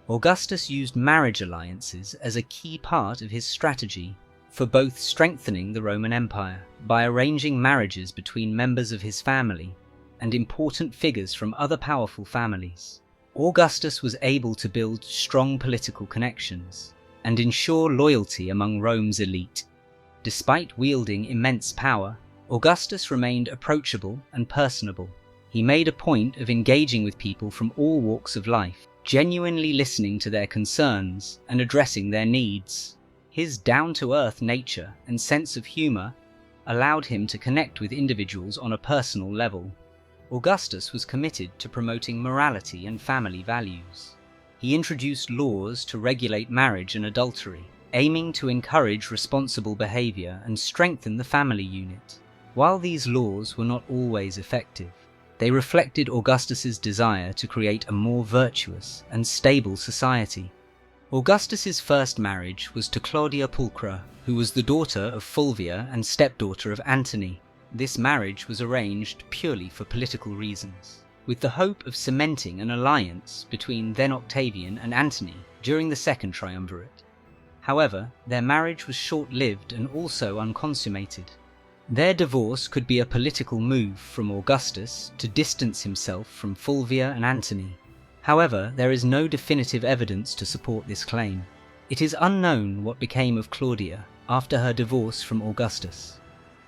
Augustus used marriage alliances as a key part of his strategy for both strengthening the Roman Empire by arranging marriages between members of his family and important figures from other powerful families. Augustus was able to build strong political connections and ensure loyalty among Rome's elite. Despite wielding immense power, Augustus remained approachable and personable. He made a point of engaging with people from all walks of life, genuinely listening to their concerns and addressing their needs. His down-to-earth nature and sense of humor allowed him to connect with individuals on a personal level. Augustus was committed to promoting morality and family values. He introduced laws to regulate marriage and adultery, aiming to encourage responsible behavior and strengthen the family unit. While these laws were not always effective, they reflected Augustus's desire to create a more virtuous and stable society. Augustus's first marriage was to Claudia Pulchra, who was the daughter of Fulvia and stepdaughter of Antony. This marriage was arranged purely for political reasons, with the hope of cementing an alliance between then Octavian and Antony during the Second Triumvirate. However, their marriage was short-lived and also unconsummated. Their divorce could be a political move from Augustus to distance himself from Fulvia and Antony. However, there is no definitive evidence to support this claim. It is unknown what became of Claudia after her divorce from Augustus.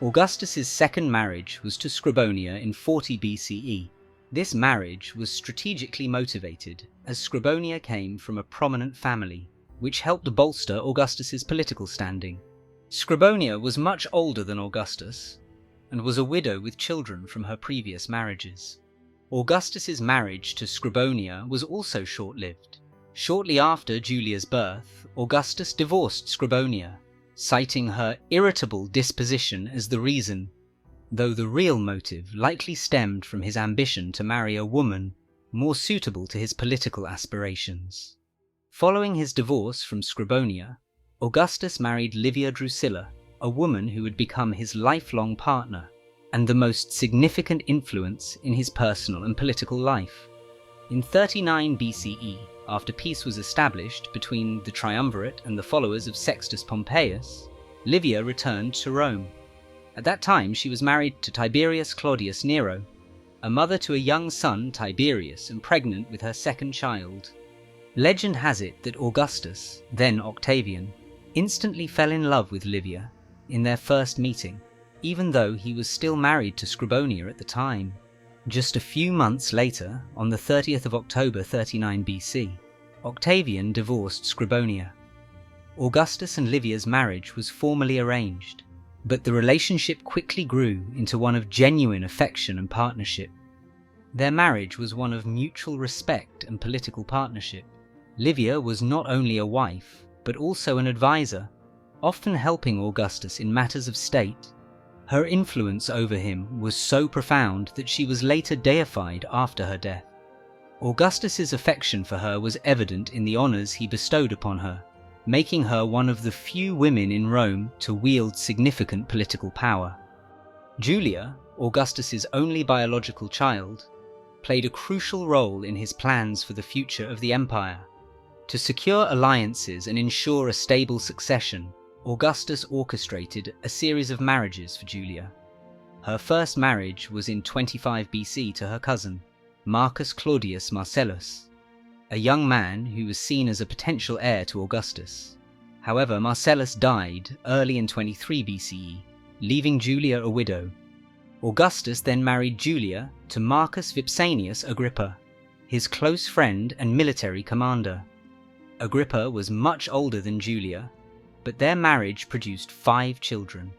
Augustus's second marriage was to Scribonia in 40 BCE. This marriage was strategically motivated, as Scribonia came from a prominent family, which helped bolster Augustus's political standing. Scribonia was much older than Augustus, and was a widow with children from her previous marriages. Augustus's marriage to Scribonia was also short-lived. Shortly after Julia's birth, Augustus divorced Scribonia, citing her irritable disposition as the reason, though the real motive likely stemmed from his ambition to marry a woman more suitable to his political aspirations. Following his divorce from Scribonia, Augustus married Livia Drusilla, a woman who would become his lifelong partner and the most significant influence in his personal and political life. In 39 BCE, after peace was established between the Triumvirate and the followers of Sextus Pompeius, Livia returned to Rome. At that time, she was married to Tiberius Claudius Nero, a mother to a young son, Tiberius, and pregnant with her second child. Legend has it that Augustus, then Octavian, instantly fell in love with Livia in their first meeting, even though he was still married to Scribonia at the time. Just a few months later, on the 30th of October 39 BC, Octavian divorced Scribonia. Augustus and Livia's marriage was formally arranged, but the relationship quickly grew into one of genuine affection and partnership. Their marriage was one of mutual respect and political partnership. Livia was not only a wife, but also an advisor, often helping Augustus in matters of state. Her influence over him was so profound that she was later deified after her death. Augustus's affection for her was evident in the honours he bestowed upon her, making her one of the few women in Rome to wield significant political power. Julia, Augustus's only biological child, played a crucial role in his plans for the future of the empire. To secure alliances and ensure a stable succession, Augustus orchestrated a series of marriages for Julia. Her first marriage was in 25 BC to her cousin, Marcus Claudius Marcellus, a young man who was seen as a potential heir to Augustus. However, Marcellus died early in 23 BCE, leaving Julia a widow. Augustus then married Julia to Marcus Vipsanius Agrippa, his close friend and military commander. Agrippa was much older than Julia, but their marriage produced 5 children.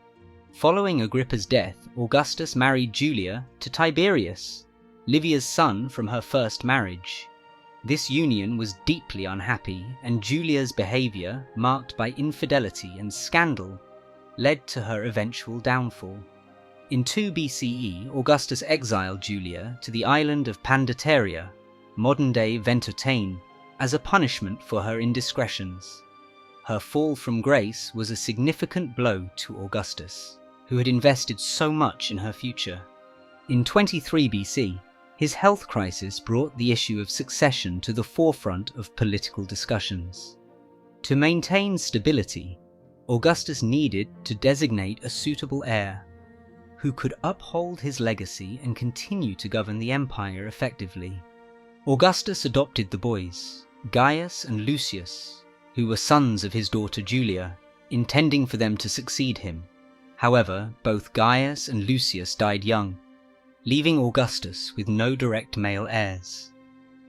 Following Agrippa's death, Augustus married Julia to Tiberius, Livia's son from her first marriage. This union was deeply unhappy, and Julia's behaviour, marked by infidelity and scandal, led to her eventual downfall. In 2 BCE, Augustus exiled Julia to the island of Pandateria, modern-day Ventotene, as a punishment for her indiscretions. Her fall from grace was a significant blow to Augustus, who had invested so much in her future. In 23 BC, his health crisis brought the issue of succession to the forefront of political discussions. To maintain stability, Augustus needed to designate a suitable heir who could uphold his legacy and continue to govern the empire effectively. Augustus adopted the boys, Gaius and Lucius, who were sons of his daughter Julia, intending for them to succeed him. However, both Gaius and Lucius died young, leaving Augustus with no direct male heirs.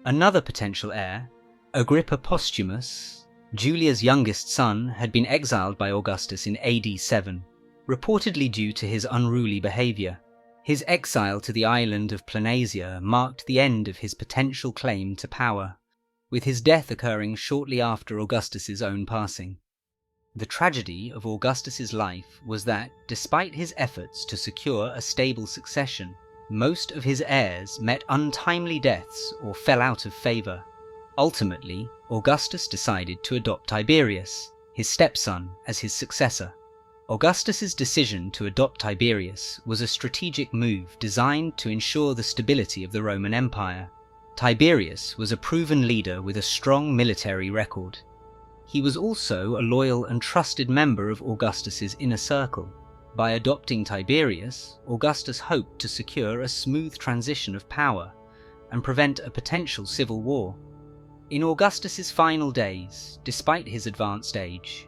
Another potential heir, Agrippa Posthumus, Julia's youngest son, had been exiled by Augustus in AD 7, reportedly due to his unruly behaviour. His exile to the island of Planasia marked the end of his potential claim to power, with his death occurring shortly after Augustus's own passing. The tragedy of Augustus's life was that, despite his efforts to secure a stable succession, most of his heirs met untimely deaths or fell out of favour. Ultimately, Augustus decided to adopt Tiberius, his stepson, as his successor. Augustus's decision to adopt Tiberius was a strategic move designed to ensure the stability of the Roman Empire. Tiberius was a proven leader with a strong military record. He was also a loyal and trusted member of Augustus's inner circle. By adopting Tiberius, Augustus hoped to secure a smooth transition of power and prevent a potential civil war. In Augustus's final days, despite his advanced age,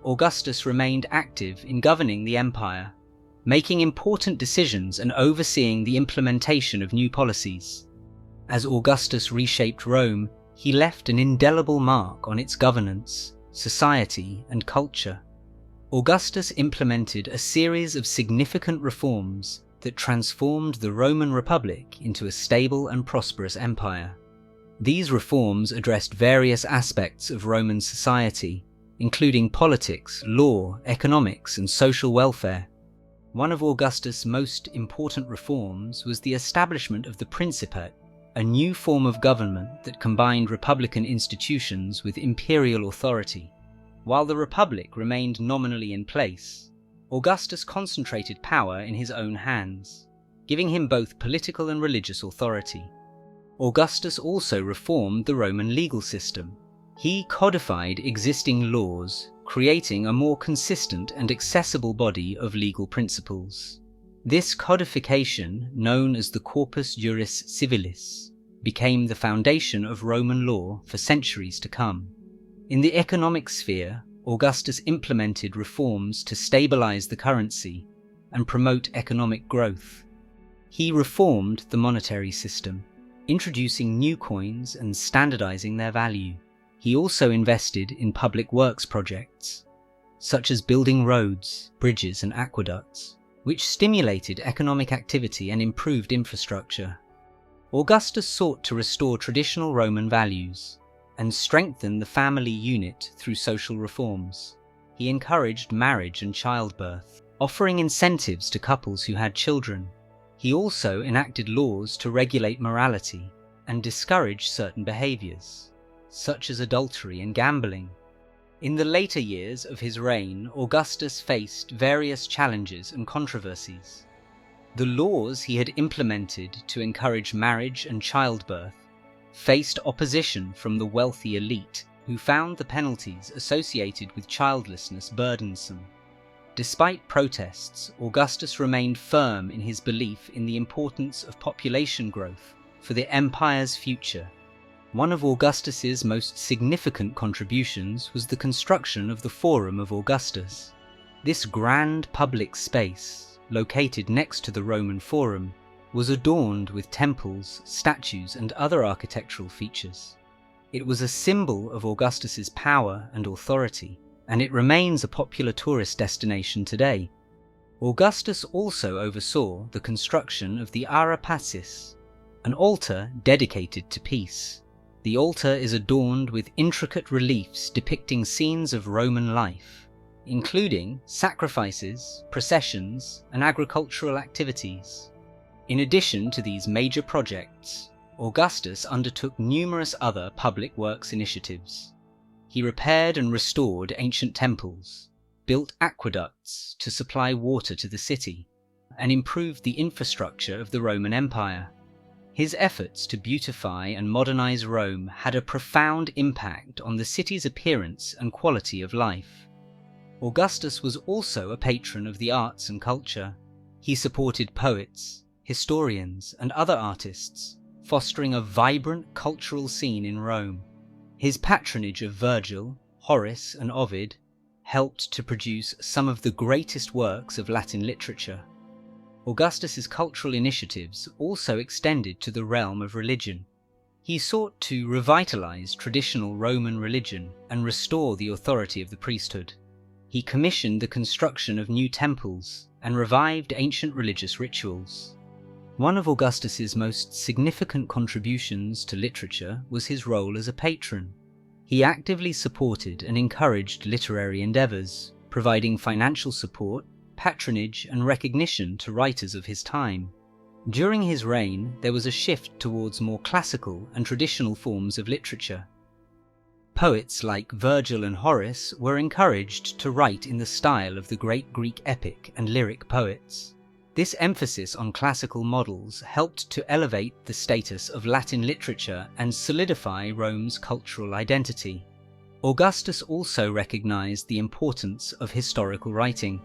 Augustus remained active in governing the empire, making important decisions and overseeing the implementation of new policies. As Augustus reshaped Rome, he left an indelible mark on its governance, society, and culture. Augustus implemented a series of significant reforms that transformed the Roman Republic into a stable and prosperous empire. These reforms addressed various aspects of Roman society, including politics, law, economics, and social welfare. One of Augustus' most important reforms was the establishment of the Principate, a new form of government that combined republican institutions with imperial authority. While the Republic remained nominally in place, Augustus concentrated power in his own hands, giving him both political and religious authority. Augustus also reformed the Roman legal system. He codified existing laws, creating a more consistent and accessible body of legal principles. This codification, known as the Corpus Juris Civilis, became the foundation of Roman law for centuries to come. In the economic sphere, Augustus implemented reforms to stabilize the currency and promote economic growth. He reformed the monetary system, introducing new coins and standardizing their value. He also invested in public works projects, such as building roads, bridges, and aqueducts, which stimulated economic activity and improved infrastructure. Augustus sought to restore traditional Roman values and strengthen the family unit through social reforms. He encouraged marriage and childbirth, offering incentives to couples who had children. He also enacted laws to regulate morality and discourage certain behaviors, such as adultery and gambling. In the later years of his reign, Augustus faced various challenges and controversies. The laws he had implemented to encourage marriage and childbirth faced opposition from the wealthy elite, who found the penalties associated with childlessness burdensome. Despite protests, Augustus remained firm in his belief in the importance of population growth for the empire's future. One of Augustus's most significant contributions was the construction of the Forum of Augustus. This grand public space, located next to the Roman Forum, was adorned with temples, statues, and other architectural features. It was a symbol of Augustus's power and authority, and it remains a popular tourist destination today. Augustus also oversaw the construction of the Ara Pacis, an altar dedicated to peace. The altar is adorned with intricate reliefs depicting scenes of Roman life, including sacrifices, processions, and agricultural activities. In addition to these major projects, Augustus undertook numerous other public works initiatives. He repaired and restored ancient temples, built aqueducts to supply water to the city, and improved the infrastructure of the Roman Empire. His efforts to beautify and modernize Rome had a profound impact on the city's appearance and quality of life. Augustus was also a patron of the arts and culture. He supported poets, historians, and other artists, fostering a vibrant cultural scene in Rome. His patronage of Virgil, Horace, and Ovid helped to produce some of the greatest works of Latin literature. Augustus's cultural initiatives also extended to the realm of religion. He sought to revitalize traditional Roman religion and restore the authority of the priesthood. He commissioned the construction of new temples and revived ancient religious rituals. One of Augustus's most significant contributions to literature was his role as a patron. He actively supported and encouraged literary endeavors, providing financial support, patronage, and recognition to writers of his time. During his reign, there was a shift towards more classical and traditional forms of literature. Poets like Virgil and Horace were encouraged to write in the style of the great Greek epic and lyric poets. This emphasis on classical models helped to elevate the status of Latin literature and solidify Rome's cultural identity. Augustus also recognized the importance of historical writing.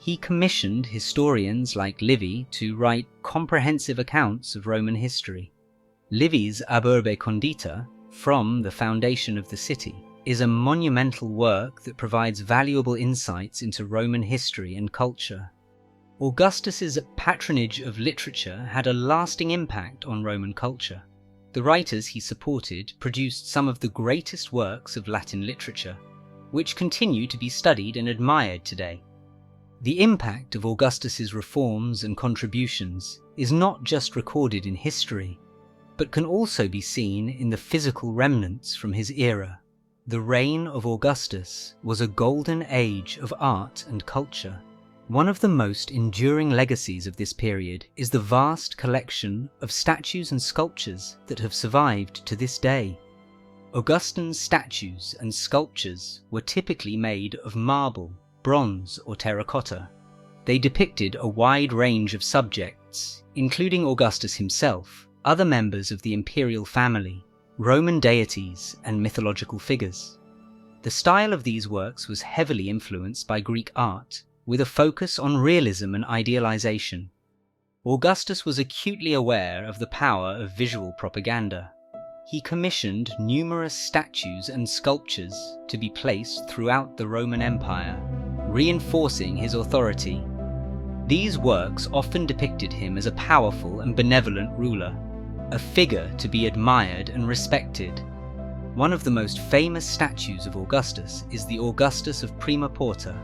He commissioned historians like Livy to write comprehensive accounts of Roman history. Livy's Ab Urbe Condita, From the Foundation of the City, is a monumental work that provides valuable insights into Roman history and culture. Augustus's patronage of literature had a lasting impact on Roman culture. The writers he supported produced some of the greatest works of Latin literature, which continue to be studied and admired today. The impact of Augustus's reforms and contributions is not just recorded in history, but can also be seen in the physical remnants from his era. The reign of Augustus was a golden age of art and culture. One of the most enduring legacies of this period is the vast collection of statues and sculptures that have survived to this day. Augustan's statues and sculptures were typically made of marble, bronze, or terracotta. They depicted a wide range of subjects, including Augustus himself, other members of the imperial family, Roman deities, and mythological figures. The style of these works was heavily influenced by Greek art, with a focus on realism and idealization. Augustus was acutely aware of the power of visual propaganda. He commissioned numerous statues and sculptures to be placed throughout the Roman Empire, reinforcing his authority. These works often depicted him as a powerful and benevolent ruler, a figure to be admired and respected. One of the most famous statues of Augustus is the Augustus of Prima Porta.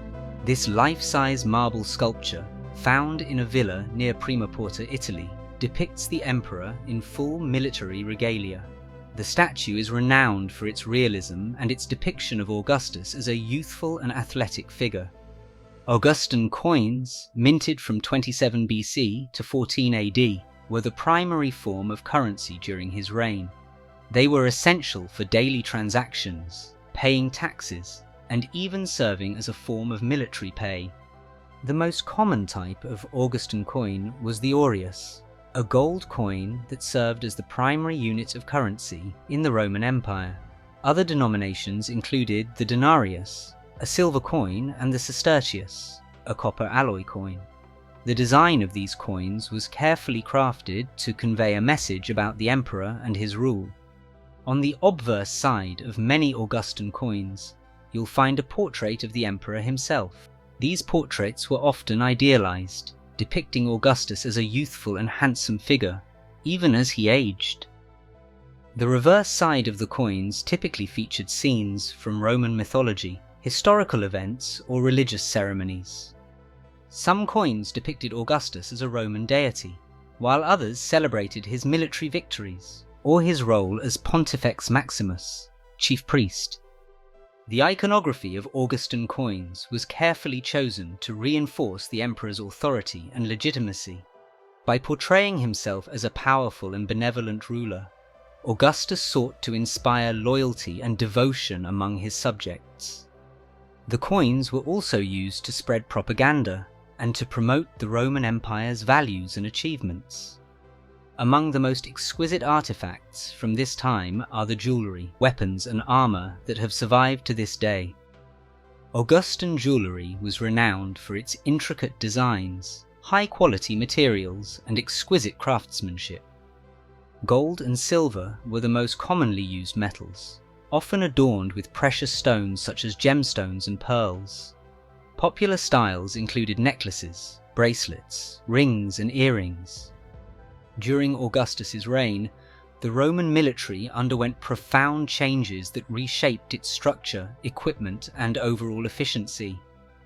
This life-size marble sculpture, found in a villa near Prima Porta, Italy, depicts the emperor in full military regalia. The statue is renowned for its realism and its depiction of Augustus as a youthful and athletic figure. Augustan coins, minted from 27 BC to 14 AD, were the primary form of currency during his reign. They were essential for daily transactions, paying taxes, and even serving as a form of military pay. The most common type of Augustan coin was the aureus, a gold coin that served as the primary unit of currency in the Roman Empire. Other denominations included the denarius, a silver coin, and the sestertius, a copper alloy coin. The design of these coins was carefully crafted to convey a message about the emperor and his rule. On the obverse side of many Augustan coins, you'll find a portrait of the emperor himself. These portraits were often idealized, depicting Augustus as a youthful and handsome figure, even as he aged. The reverse side of the coins typically featured scenes from Roman mythology, historical events, or religious ceremonies. Some coins depicted Augustus as a Roman deity, while others celebrated his military victories, or his role as Pontifex Maximus, chief priest. The iconography of Augustan coins was carefully chosen to reinforce the emperor's authority and legitimacy. By portraying himself as a powerful and benevolent ruler, Augustus sought to inspire loyalty and devotion among his subjects. The coins were also used to spread propaganda and to promote the Roman Empire's values and achievements. Among the most exquisite artifacts from this time are the jewellery, weapons and armour that have survived to this day. Augustan jewellery was renowned for its intricate designs, high-quality materials and exquisite craftsmanship. Gold and silver were the most commonly used metals, often adorned with precious stones such as gemstones and pearls. Popular styles included necklaces, bracelets, rings and earrings. During Augustus's reign, the Roman military underwent profound changes that reshaped its structure, equipment, and overall efficiency.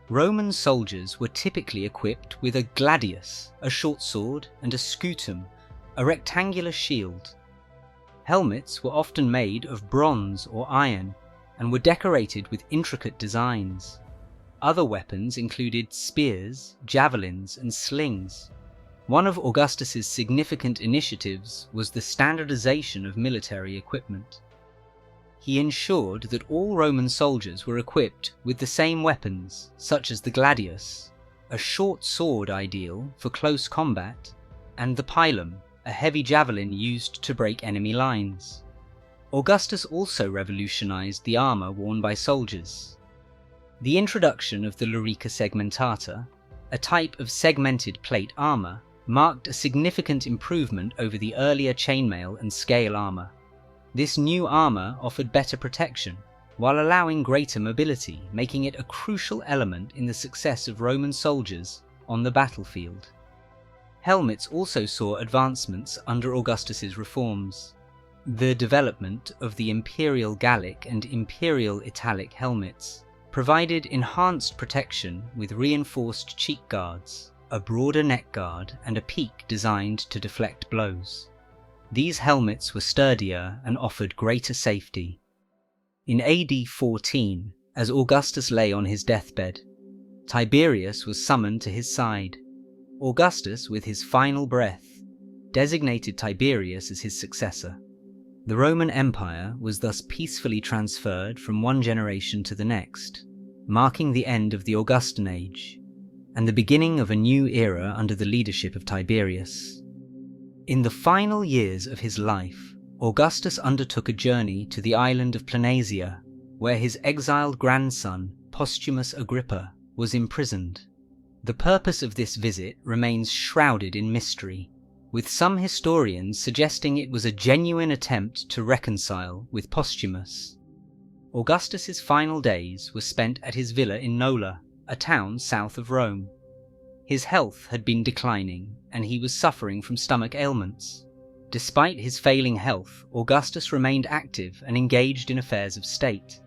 Roman soldiers were typically equipped with a gladius, a short sword, and a scutum, a rectangular shield. Helmets were often made of bronze or iron, and were decorated with intricate designs. Other weapons included spears, javelins, and slings. One of Augustus's significant initiatives was the standardization of military equipment. He ensured that all Roman soldiers were equipped with the same weapons, such as the gladius, a short sword ideal for close combat, and the pilum, a heavy javelin used to break enemy lines. Augustus also revolutionized the armor worn by soldiers. The introduction of the lorica segmentata, a type of segmented plate armor, marked a significant improvement over the earlier chainmail and scale armor. This new armor offered better protection, while allowing greater mobility, making it a crucial element in the success of Roman soldiers on the battlefield. Helmets also saw advancements under Augustus's reforms. The development of the imperial Gallic and imperial Italic helmets provided enhanced protection with reinforced cheek guards, a broader neck guard, and a peak designed to deflect blows. These helmets were sturdier and offered greater safety. In AD 14, as Augustus lay on his deathbed, Tiberius was summoned to his side. Augustus, with his final breath, designated Tiberius as his successor. The Roman Empire was thus peacefully transferred from one generation to the next, marking the end of the Augustan Age, and the beginning of a new era under the leadership of Tiberius. In the final years of his life, Augustus undertook a journey to the island of Planasia, where his exiled grandson, Posthumus Agrippa, was imprisoned. The purpose of this visit remains shrouded in mystery, with some historians suggesting it was a genuine attempt to reconcile with Posthumus. Augustus's final days were spent at his villa in Nola, a town south of Rome. His health had been declining, and he was suffering from stomach ailments. Despite his failing health, Augustus remained active and engaged in affairs of state.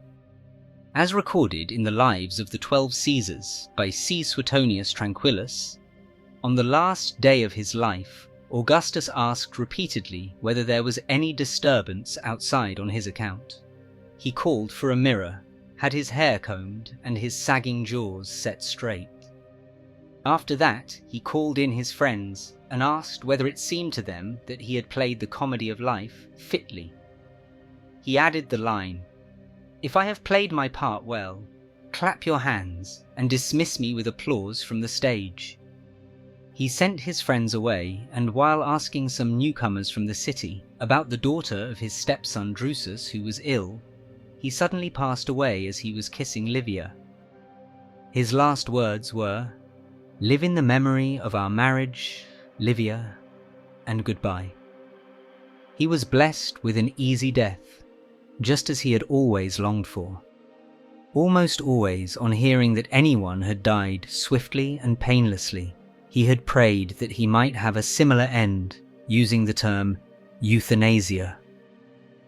As recorded in the Lives of the 12 Caesars by C. Suetonius Tranquillus, on the last day of his life, Augustus asked repeatedly whether there was any disturbance outside on his account. He called for a mirror, had his hair combed and his sagging jaws set straight. After that, he called in his friends and asked whether it seemed to them that he had played the comedy of life fitly. He added the line, "If I have played my part well, clap your hands and dismiss me with applause from the stage." He sent his friends away, and while asking some newcomers from the city about the daughter of his stepson Drusus, who was ill, he suddenly passed away as he was kissing Livia. His last words were, "Live in the memory of our marriage, Livia, and goodbye." He was blessed with an easy death, just as he had always longed for. Almost always, on hearing that anyone had died swiftly and painlessly, he had prayed that he might have a similar end, using the term euthanasia.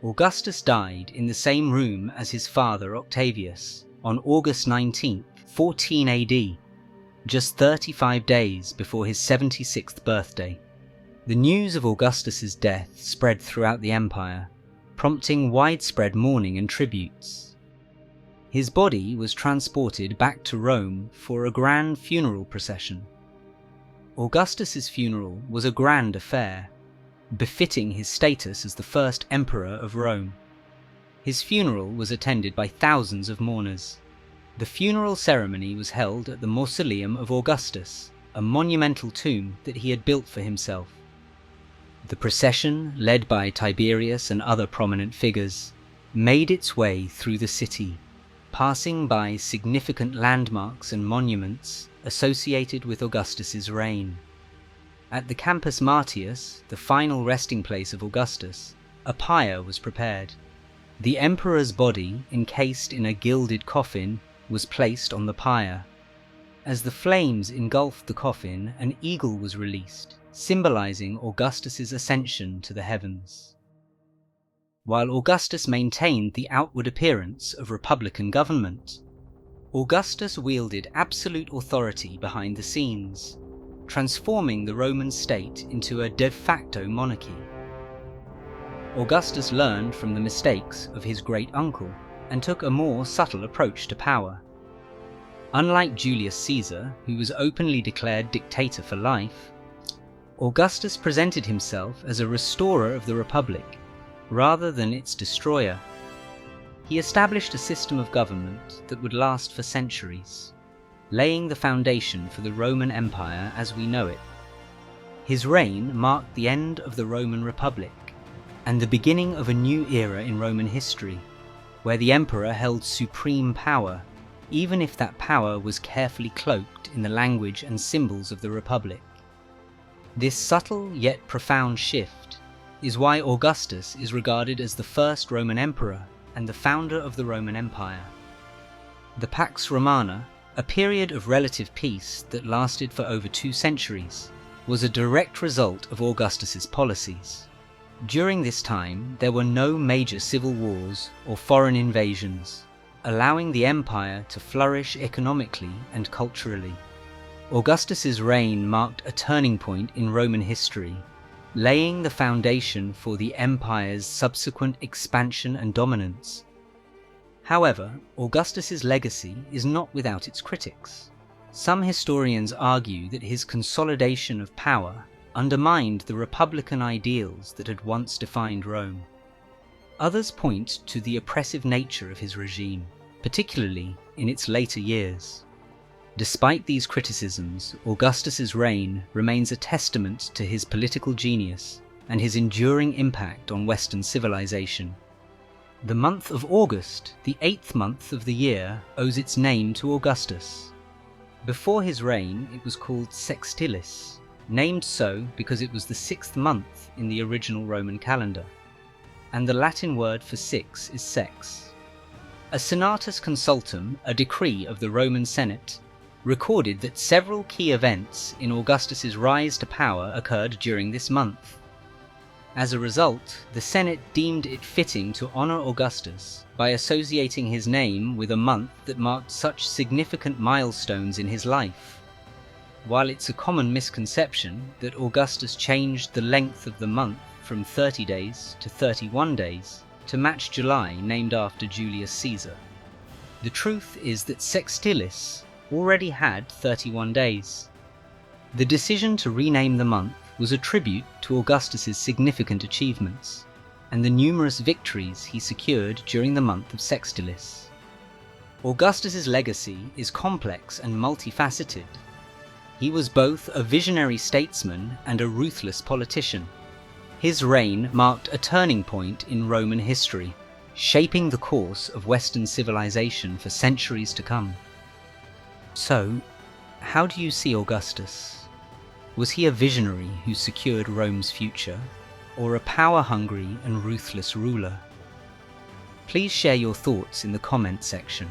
Augustus died in the same room as his father Octavius on August 19, 14 AD, just 35 days before his 76th birthday. The news of Augustus's death spread throughout the empire, prompting widespread mourning and tributes. His body was transported back to Rome for a grand funeral procession. Augustus's funeral was a grand affair, befitting his status as the first emperor of Rome. His funeral was attended by thousands of mourners. The funeral ceremony was held at the Mausoleum of Augustus, a monumental tomb that he had built for himself. The procession, led by Tiberius and other prominent figures, made its way through the city, passing by significant landmarks and monuments associated with Augustus's reign. At the Campus Martius, the final resting place of Augustus, a pyre was prepared. The emperor's body, encased in a gilded coffin, was placed on the pyre. As the flames engulfed the coffin, an eagle was released, symbolizing Augustus's ascension to the heavens. While Augustus maintained the outward appearance of republican government, Augustus wielded absolute authority behind the scenes, transforming the Roman state into a de facto monarchy. Augustus learned from the mistakes of his great-uncle and took a more subtle approach to power. Unlike Julius Caesar, who was openly declared dictator for life, Augustus presented himself as a restorer of the Republic, rather than its destroyer. He established a system of government that would last for centuries, laying the foundation for the Roman Empire as we know it. His reign marked the end of the Roman Republic, and the beginning of a new era in Roman history, where the emperor held supreme power, even if that power was carefully cloaked in the language and symbols of the Republic. This subtle yet profound shift is why Augustus is regarded as the first Roman emperor and the founder of the Roman Empire. The Pax Romana, a period of relative peace that lasted for over 2 centuries, was a direct result of Augustus's policies. During this time, there were no major civil wars or foreign invasions, allowing the empire to flourish economically and culturally. Augustus's reign marked a turning point in Roman history, laying the foundation for the empire's subsequent expansion and dominance. However, Augustus's legacy is not without its critics. Some historians argue that his consolidation of power undermined the republican ideals that had once defined Rome. Others point to the oppressive nature of his regime, particularly in its later years. Despite these criticisms, Augustus's reign remains a testament to his political genius and his enduring impact on Western civilization. The month of August, the 8th month of the year, owes its name to Augustus. Before his reign, it was called Sextilis, named so because it was the 6th month in the original Roman calendar, and the Latin word for 6 is sex. A Senatus Consultum, a decree of the Roman Senate, recorded that several key events in Augustus's rise to power occurred during this month. As a result, the Senate deemed it fitting to honor Augustus by associating his name with a month that marked such significant milestones in his life. While it's a common misconception that Augustus changed the length of the month from 30 days to 31 days to match July, named after Julius Caesar, the truth is that Sextilis already had 31 days. The decision to rename the month was a tribute to Augustus's significant achievements and the numerous victories he secured during the month of Sextilis. Augustus's legacy is complex and multifaceted. He was both a visionary statesman and a ruthless politician. His reign marked a turning point in Roman history, shaping the course of Western civilization for centuries to come. So, how do you see Augustus? Was he a visionary who secured Rome's future, or a power-hungry and ruthless ruler? Please share your thoughts in the comment section.